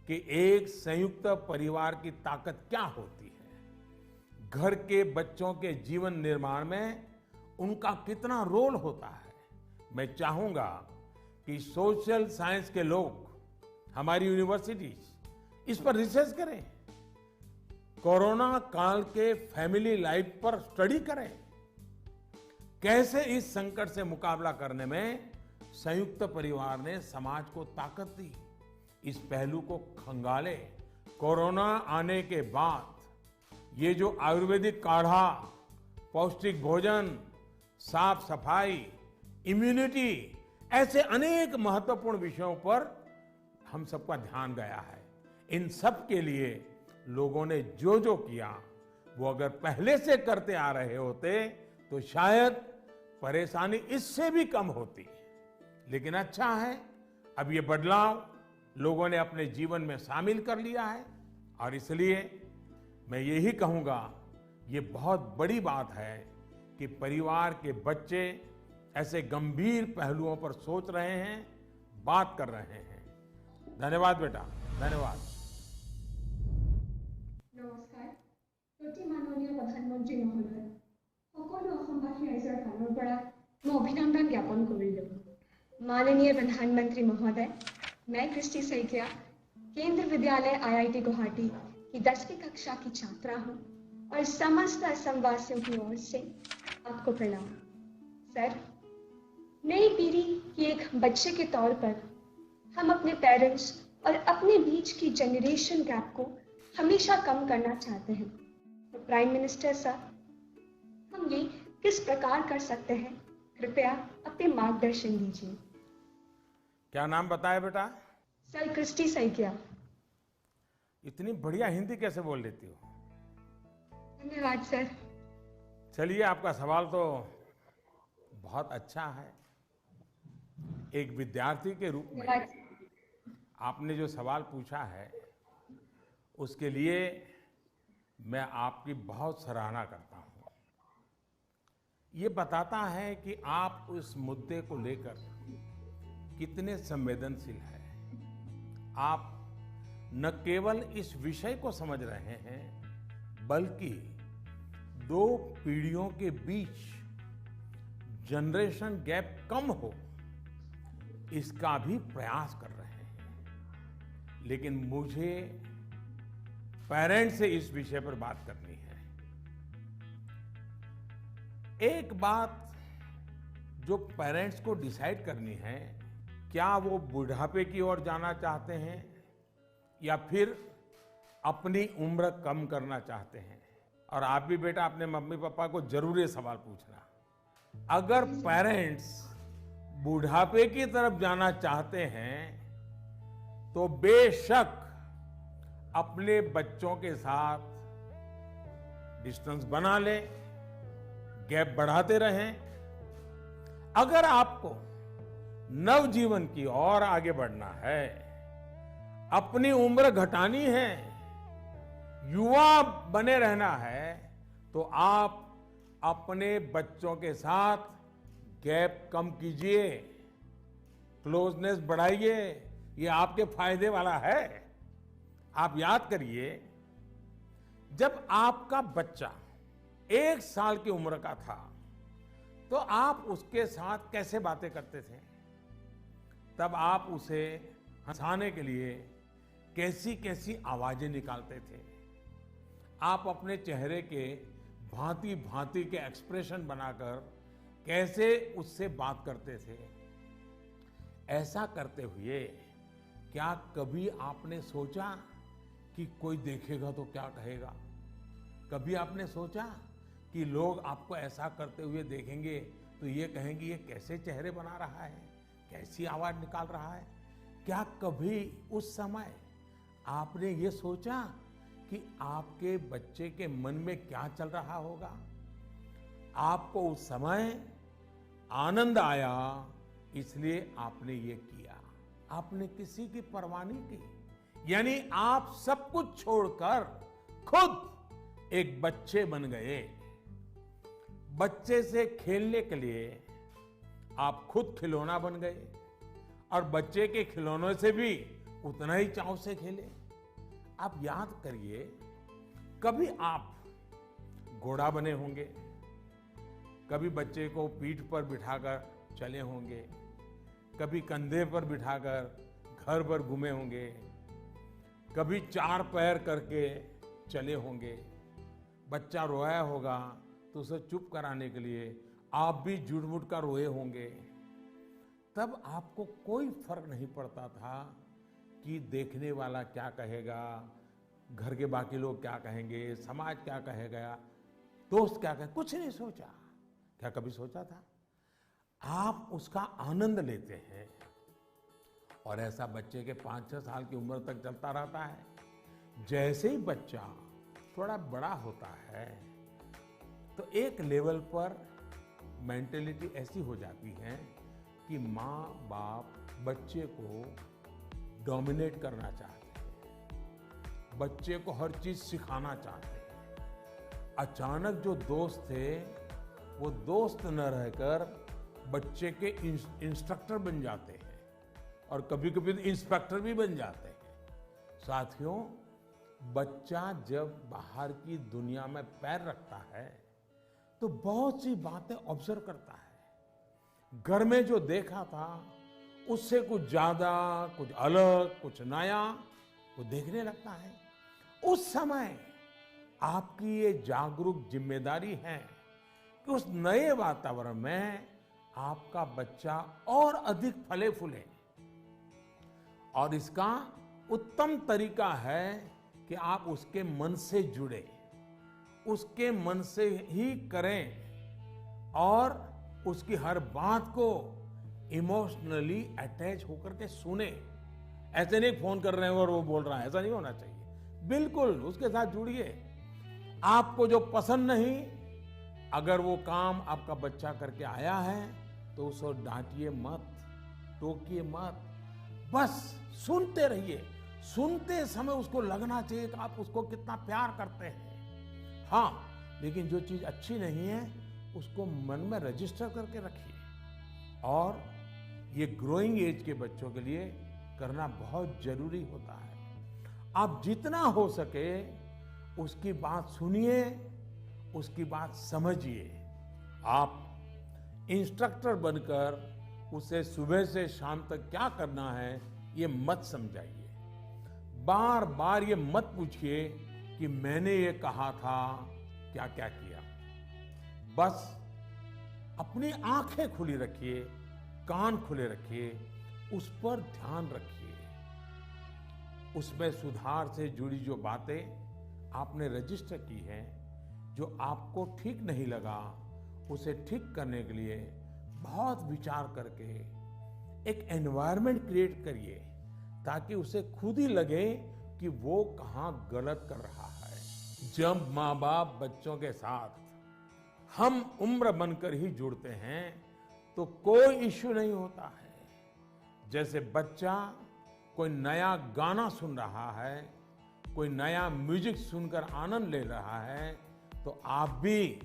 कि एक संयुक्त परिवार की ताकत क्या होती है। घर के बच्चों के जीवन निर्माण में उनका कितना रोल होता है। मैं चाहूंगा कि सोशल साइंस के लोग, हमारी यूनिवर्सिटीज इस पर रिसर्च करें, कोरोना काल के फैमिली लाइफ पर स्टडी करें, कैसे इस संकट से मुकाबला करने में संयुक्त परिवार ने समाज को ताकत दी। इस पहलू को खंगाले। कोरोना आने के बाद ये जो आयुर्वेदिक काढ़ा, पौष्टिक भोजन, साफ सफाई, इम्यूनिटी, ऐसे अनेक महत्वपूर्ण विषयों पर हम सबका ध्यान गया है। इन सब के लिए लोगों ने जो जो किया, वो अगर पहले से करते आ रहे होते तो शायद परेशानी इससे भी कम होती। लेकिन अच्छा है, अब ये बदलाव लोगों ने अपने जीवन में शामिल कर लिया है, और इसलिए मैं यही कहूंगा, ये बहुत बड़ी बात है कि परिवार के बच्चे ऐसे गंभीर पहलुओं पर सोच रहे हैं, बात कर रहे हैं। धन्यवाद बेटा, धन्यवाद। नमस्कार। प्रति माननीय प्रधानमंत्री महोदय, সকলো অসমবাসী ৰাইজৰ ফালৰ পৰা মই অভিনন্দন জ্ঞাপন কৰিলোঁ। माननीय प्रधानमंत्री महोदय, मैं कृष्टि सैकिया केंद्र विद्यालय IIT गुवाहाटी की 10वीं कक्षा की छात्रा हूँ और समस्त असमवासियों की ओर से आपको प्रणाम। सर, नई पीढ़ी की एक बच्चे के तौर पर हम अपने पेरेंट्स और अपने बीच की जनरेशन गैप को हमेशा कम करना चाहते हैं। तो प्राइम मिनिस्टर साहब, हम ये किस प्रकार कर सकते हैं? कृपया अपने मार्गदर्शन दीजिए। क्या नाम बताया बेटा? Sir, Christy Saikia. इतनी बढ़िया हिंदी कैसे बोल लेती हो? धन्यवाद सर। चलिए, आपका सवाल तो बहुत अच्छा है। एक विद्यार्थी के रूप में आपने जो सवाल पूछा है, उसके लिए मैं आपकी बहुत सराहना करता हूं। ये बताता है कि आप उस मुद्दे को लेकर कितने संवेदनशील हैं। आप न केवल इस विषय को समझ रहे हैं, बल्कि दो पीढ़ियों के बीच जनरेशन गैप कम हो, इसका भी प्रयास कर रहे हैं। लेकिन मुझे पेरेंट्स से इस विषय पर बात करनी है। एक बात जो पेरेंट्स को डिसाइड करनी है, क्या वो बुढ़ापे की ओर जाना चाहते हैं या फिर अपनी उम्र कम करना चाहते हैं। और आप भी बेटा अपने मम्मी पापा को जरूर ये सवाल पूछना, अगर पेरेंट्स बुढ़ापे की तरफ जाना चाहते हैं तो बेशक अपने बच्चों के साथ डिस्टेंस बना ले, गैप बढ़ाते रहें। अगर आपको नवजीवन की ओर आगे बढ़ना है, अपनी उम्र घटानी है, युवा बने रहना है, तो आप अपने बच्चों के साथ गैप कम कीजिए, क्लोजनेस बढ़ाइए। ये आपके फायदे वाला है। आप याद करिए, जब आपका बच्चा 1 साल की उम्र का था तो आप उसके साथ कैसे बातें करते थे? तब आप उसे हंसाने के लिए कैसी कैसी आवाजें निकालते थे? आप अपने चेहरे के भांति भांति के एक्सप्रेशन बनाकर कैसे उससे बात करते थे? ऐसा करते हुए क्या कभी आपने सोचा कि कोई देखेगा तो क्या कहेगा? कभी आपने सोचा कि लोग आपको ऐसा करते हुए देखेंगे तो ये कहेंगे ये कैसे चेहरे बना रहा है, कैसी आवाज निकाल रहा है? क्या कभी उस समय आपने ये सोचा कि आपके बच्चे के मन में क्या चल रहा होगा? आपको उस समय आनंद आया, इसलिए आपने ये किया। आपने किसी की परवाह नहीं की, यानी आप सब कुछ छोड़कर खुद एक बच्चे बन गए। बच्चे से खेलने के लिए आप खुद खिलौना बन गए और बच्चे के खिलौनों से भी उतना ही चाव से खेले। आप याद करिए, कभी आप घोड़ा बने होंगे, कभी बच्चे को पीठ पर बिठाकर चले होंगे, कभी कंधे पर बिठाकर घर भर घूमे होंगे, कभी 4 पैर करके चले होंगे। बच्चा रोया होगा तो उसे चुप कराने के लिए आप भी झूठ-मूठ कर रोए होंगे। तब आपको कोई फर्क नहीं पड़ता था कि देखने वाला क्या कहेगा, घर के बाकी लोग क्या कहेंगे, समाज क्या कहेगा, दोस्त क्या कहेगा, कुछ नहीं सोचा। क्या कभी सोचा था? आप उसका आनंद लेते हैं और ऐसा बच्चे के 5-6 साल की उम्र तक चलता रहता है। जैसे ही बच्चा थोड़ा बड़ा होता है तो एक लेवल पर मेंटेलिटी ऐसी हो जाती है कि माँ बाप बच्चे को डोमिनेट करना चाहते हैं, बच्चे को हर चीज सिखाना चाहते हैं। अचानक जो दोस्त थे वो दोस्त न रहकर बच्चे के इंस्ट्रक्टर बन जाते हैं और कभी कभी इंस्पेक्टर भी बन जाते हैं। साथियों, बच्चा जब बाहर की दुनिया में पैर रखता है तो बहुत सी बातें ऑब्जर्व करता है। घर में जो देखा था उससे कुछ ज्यादा, कुछ अलग, कुछ नया वो देखने लगता है। उस समय आपकी ये जागरूक जिम्मेदारी है कि उस नए वातावरण में आपका बच्चा और अधिक फले फूले। और इसका उत्तम तरीका है कि आप उसके मन से जुड़े, उसके मन से ही करें और उसकी हर बात को इमोशनली अटैच होकर के सुने। ऐसे नहीं फोन कर रहे हैं और वो बोल रहा है, ऐसा नहीं होना चाहिए। बिल्कुल उसके साथ जुड़िए। आपको जो पसंद नहीं, अगर वो काम आपका बच्चा करके आया है तो उसको डांटिए मत, टोकिए मत, बस सुनते रहिए। सुनते समय उसको लगना चाहिए कि आप उसको कितना प्यार करते हैं। हाँ, लेकिन जो चीज अच्छी नहीं है उसको मन में रजिस्टर करके रखिए। और ये ग्रोइंग एज के बच्चों के लिए करना बहुत जरूरी होता है। आप जितना हो सके उसकी बात सुनिए, उसकी बात समझिए। आप इंस्ट्रक्टर बनकर उसे सुबह से शाम तक क्या करना है ये मत समझाइए। बार बार ये मत पूछिए कि मैंने ये कहा था, क्या क्या किया। बस अपनी आंखें खुली रखिए, कान खुले रखिए, उस पर ध्यान रखिए। उसमें सुधार से जुड़ी जो बातें आपने रजिस्टर की हैं, जो आपको ठीक नहीं लगा उसे ठीक करने के लिए बहुत विचार करके एक एनवायरनमेंट क्रिएट करिए ताकि उसे खुद ही लगे कि वो कहाँ गलत कर रहा है। जब माँ बाप बच्चों के साथ हम उम्र बनकर ही जुड़ते हैं तो कोई इश्यू नहीं होता है। जैसे बच्चा कोई नया गाना सुन रहा है, कोई नया म्यूजिक सुनकर आनंद ले रहा है, तो आप भी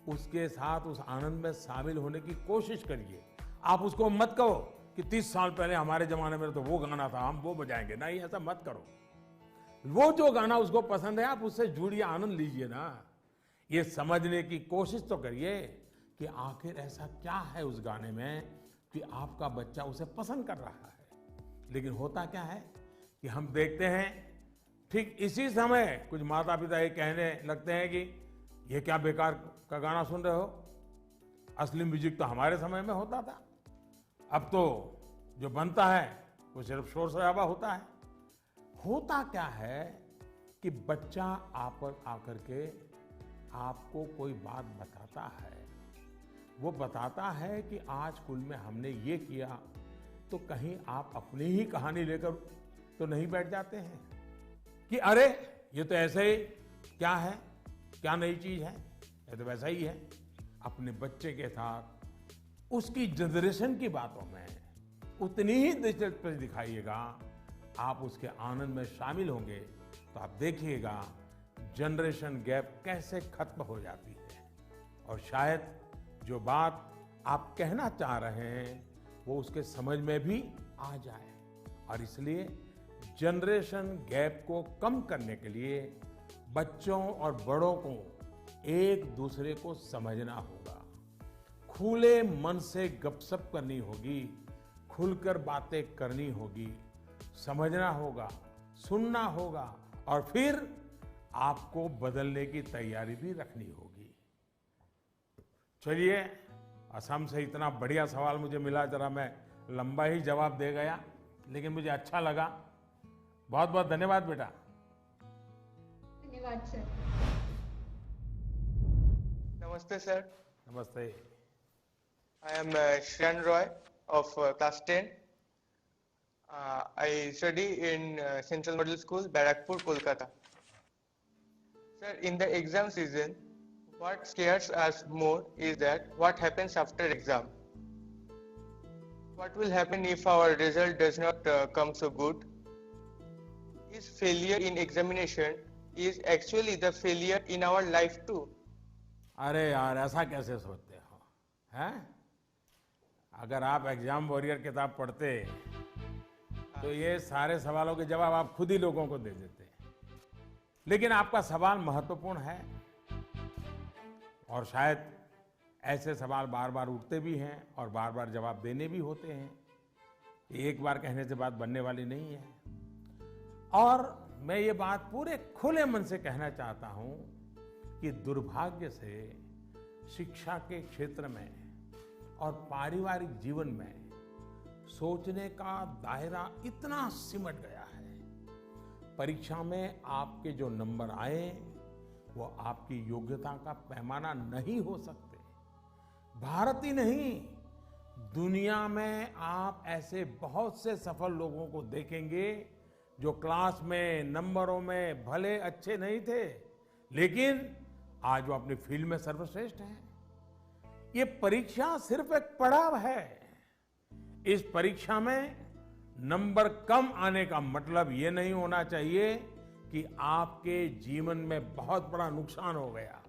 उसके साथ उस आनंद में शामिल होने की कोशिश करिए। आप उसको मत कहो कि 30 साल पहले हमारे जमाने में तो वो गाना था, हम वो बजाएंगे। नहीं, ऐसा मत करो। वो जो गाना उसको पसंद है आप उससे जुड़िए, आनंद लीजिए ना। ये समझने की कोशिश तो करिए कि आखिर ऐसा क्या है उस गाने में कि आपका बच्चा उसे पसंद कर रहा है। लेकिन होता क्या है कि हम देखते हैं ठीक इसी समय कुछ माता पिता ये कहने लगते हैं कि ये क्या बेकार का गाना सुन रहे हो, असली म्यूजिक तो हमारे समय में होता था। अब तो जो बनता है वो सिर्फ शोर शराबा होता है। होता क्या है कि बच्चा आप पर आकर के आपको कोई बात बताता है। वो बताता है कि आज स्कूल में हमने ये किया, तो कहीं आप अपनी ही कहानी लेकर तो नहीं बैठ जाते हैं कि अरे ये तो ऐसे ही क्या है, क्या नई चीज है, ये तो वैसा ही है। अपने बच्चे के साथ उसकी जनरेशन की बातों में उतनी ही दिलचस्पी दिखाइएगा, आप उसके आनंद में शामिल होंगे तो आप देखिएगा जनरेशन गैप कैसे खत्म हो जाती है। और शायद जो बात आप कहना चाह रहे हैं वो उसके समझ में भी आ जाए। और इसलिए जनरेशन गैप को कम करने के लिए बच्चों और बड़ों को एक दूसरे को समझना होगा, खुले मन से गपशप करनी होगी, खुलकर बातें करनी होगी, समझना होगा, सुनना होगा और फिर आपको बदलने की तैयारी भी रखनी होगी। चलिए, असम से इतना बढ़िया सवाल मुझे मिला, जरा मैं लंबा ही जवाब दे गया, लेकिन मुझे अच्छा लगा। बहुत बहुत धन्यवाद बेटा। धन्यवाद सर। Namaste sir. नमस्ते। I am Shreyan Roy of class 10. I study in Central Middle School, Barakpur, Kolkata. Sir, in the exam season, what scares us more is that what happens after exam. What will happen if our result does not come so good? Is failure in examination is actually the failure in our life too? अरे यार, ऐसा कैसे सोचते हो, हैं? अगर आप एग्जाम वॉरियर किताब पढ़ते तो ये सारे सवालों के जवाब आप खुद ही लोगों को दे देते। लेकिन आपका सवाल महत्वपूर्ण है और शायद ऐसे सवाल बार बार उठते भी हैं और बार बार जवाब देने भी होते हैं। एक बार कहने से बात बनने वाली नहीं है। और मैं ये बात पूरे खुले मन से कहना चाहता हूं कि दुर्भाग्य से शिक्षा के क्षेत्र में और पारिवारिक जीवन में सोचने का दायरा इतना सिमट गया है। परीक्षा में आपके जो नंबर आए वो आपकी योग्यता का पैमाना नहीं हो सकते। भारत ही नहीं, दुनिया में आप ऐसे बहुत से सफल लोगों को देखेंगे जो क्लास में नंबरों में भले अच्छे नहीं थे, लेकिन आज वो अपनी फील्ड में सर्वश्रेष्ठ हैं। ये परीक्षा सिर्फ एक पड़ाव है। इस परीक्षा में नंबर कम आने का मतलब ये नहीं होना चाहिए कि आपके जीवन में बहुत बड़ा नुकसान हो गया।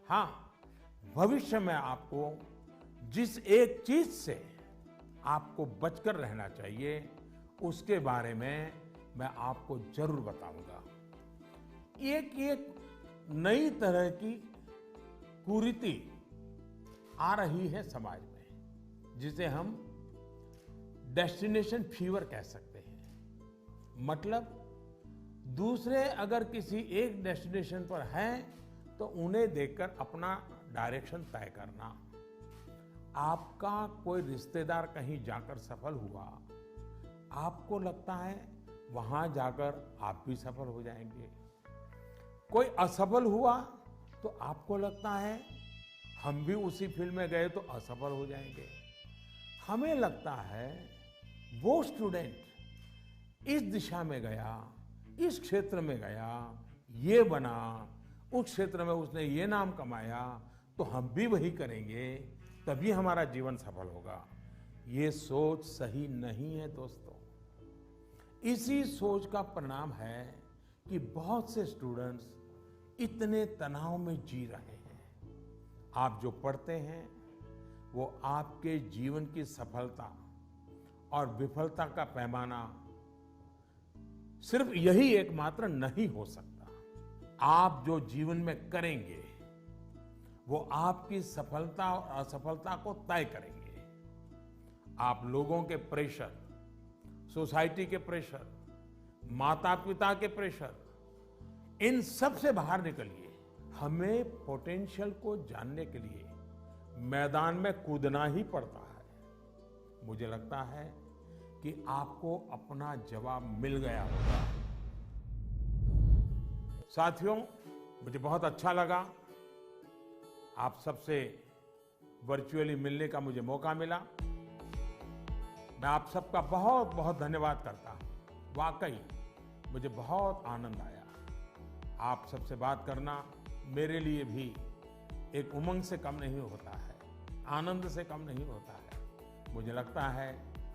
हाँ, भविष्य में आपको जिस एक चीज से आपको बचकर रहना चाहिए उसके बारे में मैं आपको जरूर बताऊंगा। एक नई तरह की कुरीति आ रही है समाज में, जिसे हम डेस्टिनेशन फीवर कह सकते हैं। मतलब दूसरे अगर किसी एक डेस्टिनेशन पर हैं तो उन्हें देखकर अपना डायरेक्शन तय करना। आपका कोई रिश्तेदार कहीं जाकर सफल हुआ, आपको लगता है वहां जाकर आप भी सफल हो जाएंगे। कोई असफल हुआ तो आपको लगता है हम भी उसी फील्ड में गए तो असफल हो जाएंगे। हमें लगता है वो स्टूडेंट इस दिशा में गया, इस क्षेत्र में गया, ये बना, उस क्षेत्र में उसने ये नाम कमाया, तो हम भी वही करेंगे, तभी हमारा जीवन सफल होगा। ये सोच सही नहीं है दोस्तों। इसी सोच का परिणाम है कि बहुत से स्टूडेंट्स इतने तनाव में जी रहे हैं। आप जो पढ़ते हैं वो आपके जीवन की सफलता और विफलता का पैमाना सिर्फ यही एकमात्र नहीं हो सकता। आप जो जीवन में करेंगे वो आपकी सफलता और असफलता को तय करेंगे। आप लोगों के प्रेशर, सोसाइटी के प्रेशर, माता पिता के प्रेशर, इन सब से बाहर निकलिए। हमें पोटेंशियल को जानने के लिए मैदान में कूदना ही पड़ता है। मुझे लगता है कि आपको अपना जवाब मिल गया होगा। साथियों, मुझे बहुत अच्छा लगा आप सबसे वर्चुअली मिलने का मुझे मौका मिला। मैं आप सबका बहुत बहुत धन्यवाद करता हूं। वाकई मुझे बहुत आनंद आया। आप सबसे बात करना मेरे लिए भी एक उमंग से कम नहीं होता है, आनंद से कम नहीं होता है। मुझे लगता है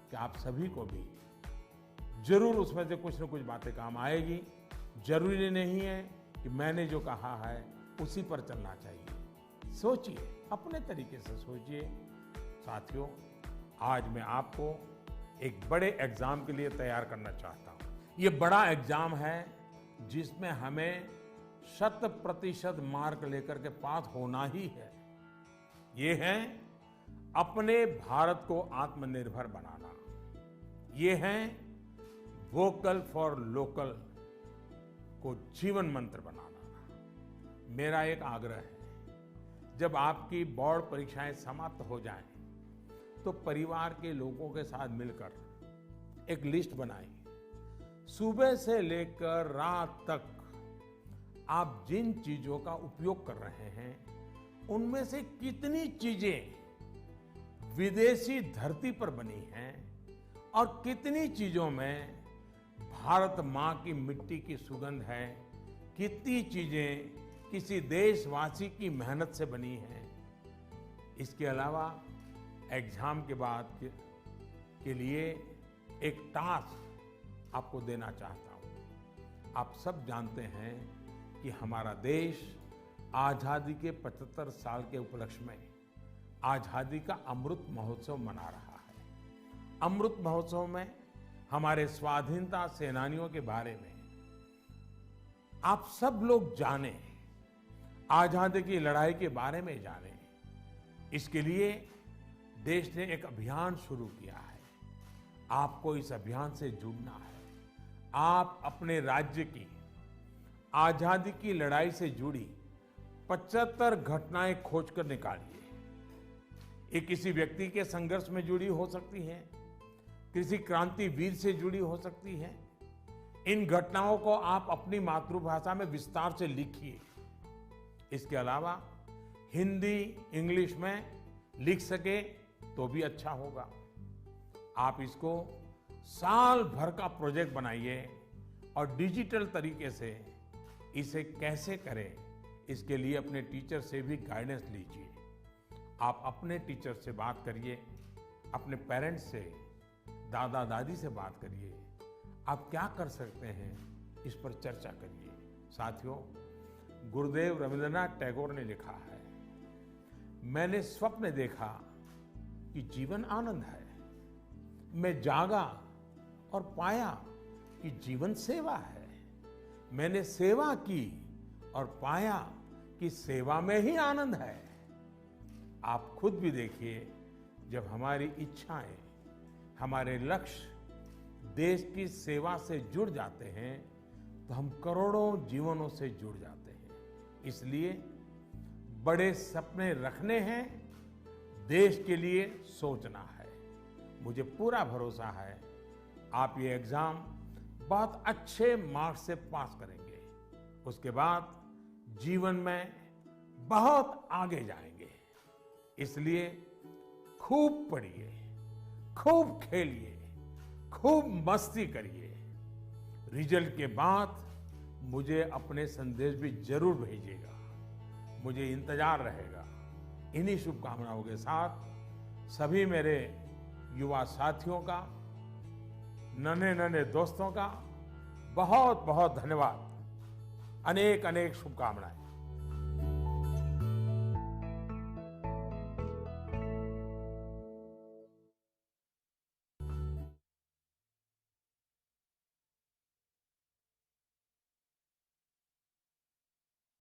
कि आप सभी को भी जरूर उसमें से कुछ न कुछ बातें काम आएगी। जरूरी नहीं है कि मैंने जो कहा है उसी पर चलना चाहिए। सोचिए, अपने तरीके से सोचिए। साथियों, आज मैं आपको एक बड़े एग्जाम के लिए तैयार करना चाहता हूं। ये बड़ा एग्जाम है जिसमें हमें 100% मार्क लेकर के पास होना ही है। ये है अपने भारत को आत्मनिर्भर बनाना। ये है वोकल फॉर लोकल को जीवन मंत्र बनाना। मेरा एक आग्रह है, जब आपकी बोर्ड परीक्षाएं समाप्त हो जाएं, तो परिवार के लोगों के साथ मिलकर एक लिस्ट बनाएं। सुबह से लेकर रात तक आप जिन चीजों का उपयोग कर रहे हैं, उनमें से कितनी चीजें विदेशी धरती पर बनी हैं और कितनी चीजों में भारत मां की मिट्टी की सुगंध है, कितनी चीजें किसी देशवासी की मेहनत से बनी हैं। इसके अलावा एग्जाम के बाद के लिए एक टास्क आपको देना चाहता हूं। आप सब जानते हैं कि हमारा देश आजादी के 75 साल के उपलक्ष्य में आजादी का अमृत महोत्सव मना रहा है। अमृत महोत्सव में हमारे स्वाधीनता सेनानियों के बारे में आप सब लोग जानें, आजादी की लड़ाई के बारे में जानें। इसके लिए देश ने एक अभियान शुरू किया है। आपको इस अभियान से जुड़ना है। आप अपने राज्य की आजादी की लड़ाई से जुड़ी 75 घटनाएं खोजकर निकालिए। ये किसी व्यक्ति के संघर्ष में जुड़ी हो सकती है, किसी क्रांतिवीर से जुड़ी हो सकती है। इन घटनाओं को आप अपनी मातृभाषा में विस्तार से लिखिए। इसके अलावा हिंदी, इंग्लिश में लिख सके तो भी अच्छा होगा। आप इसको साल भर का प्रोजेक्ट बनाइए और डिजिटल तरीके से इसे कैसे करें, इसके लिए अपने टीचर से भी गाइडेंस लीजिए। आप अपने टीचर से बात करिए, अपने पेरेंट्स से, दादा दादी से बात करिए। आप क्या कर सकते हैं, इस पर चर्चा करिए। साथियों, गुरुदेव रविंद्रनाथ टैगोर ने लिखा है, मैंने स्वप्न देखा कि जीवन आनंद है। मैं जागा और पाया कि जीवन सेवा है। मैंने सेवा की और पाया कि सेवा में ही आनंद है। आप खुद भी देखिए, जब हमारी इच्छाएं, हमारे लक्ष्य देश की सेवा से जुड़ जाते हैं, तो हम करोड़ों जीवनों से जुड़ जाते हैं। इसलिए बड़े सपने रखने हैं, देश के लिए सोचना है। मुझे पूरा भरोसा है आप ये एग्जाम बहुत अच्छे मार्क्स से पास करेंगे। उसके बाद जीवन में बहुत आगे जाएंगे। इसलिए खूब पढ़िए, खूब खेलिए, खूब मस्ती करिए। रिजल्ट के बाद मुझे अपने संदेश भी जरूर भेजिएगा, मुझे इंतजार रहेगा। इन्हीं शुभकामनाओं के साथ सभी मेरे युवा साथियों का, नन्हे नन्हे दोस्तों का बहुत बहुत धन्यवाद। अनेक अनेक शुभकामनाएं।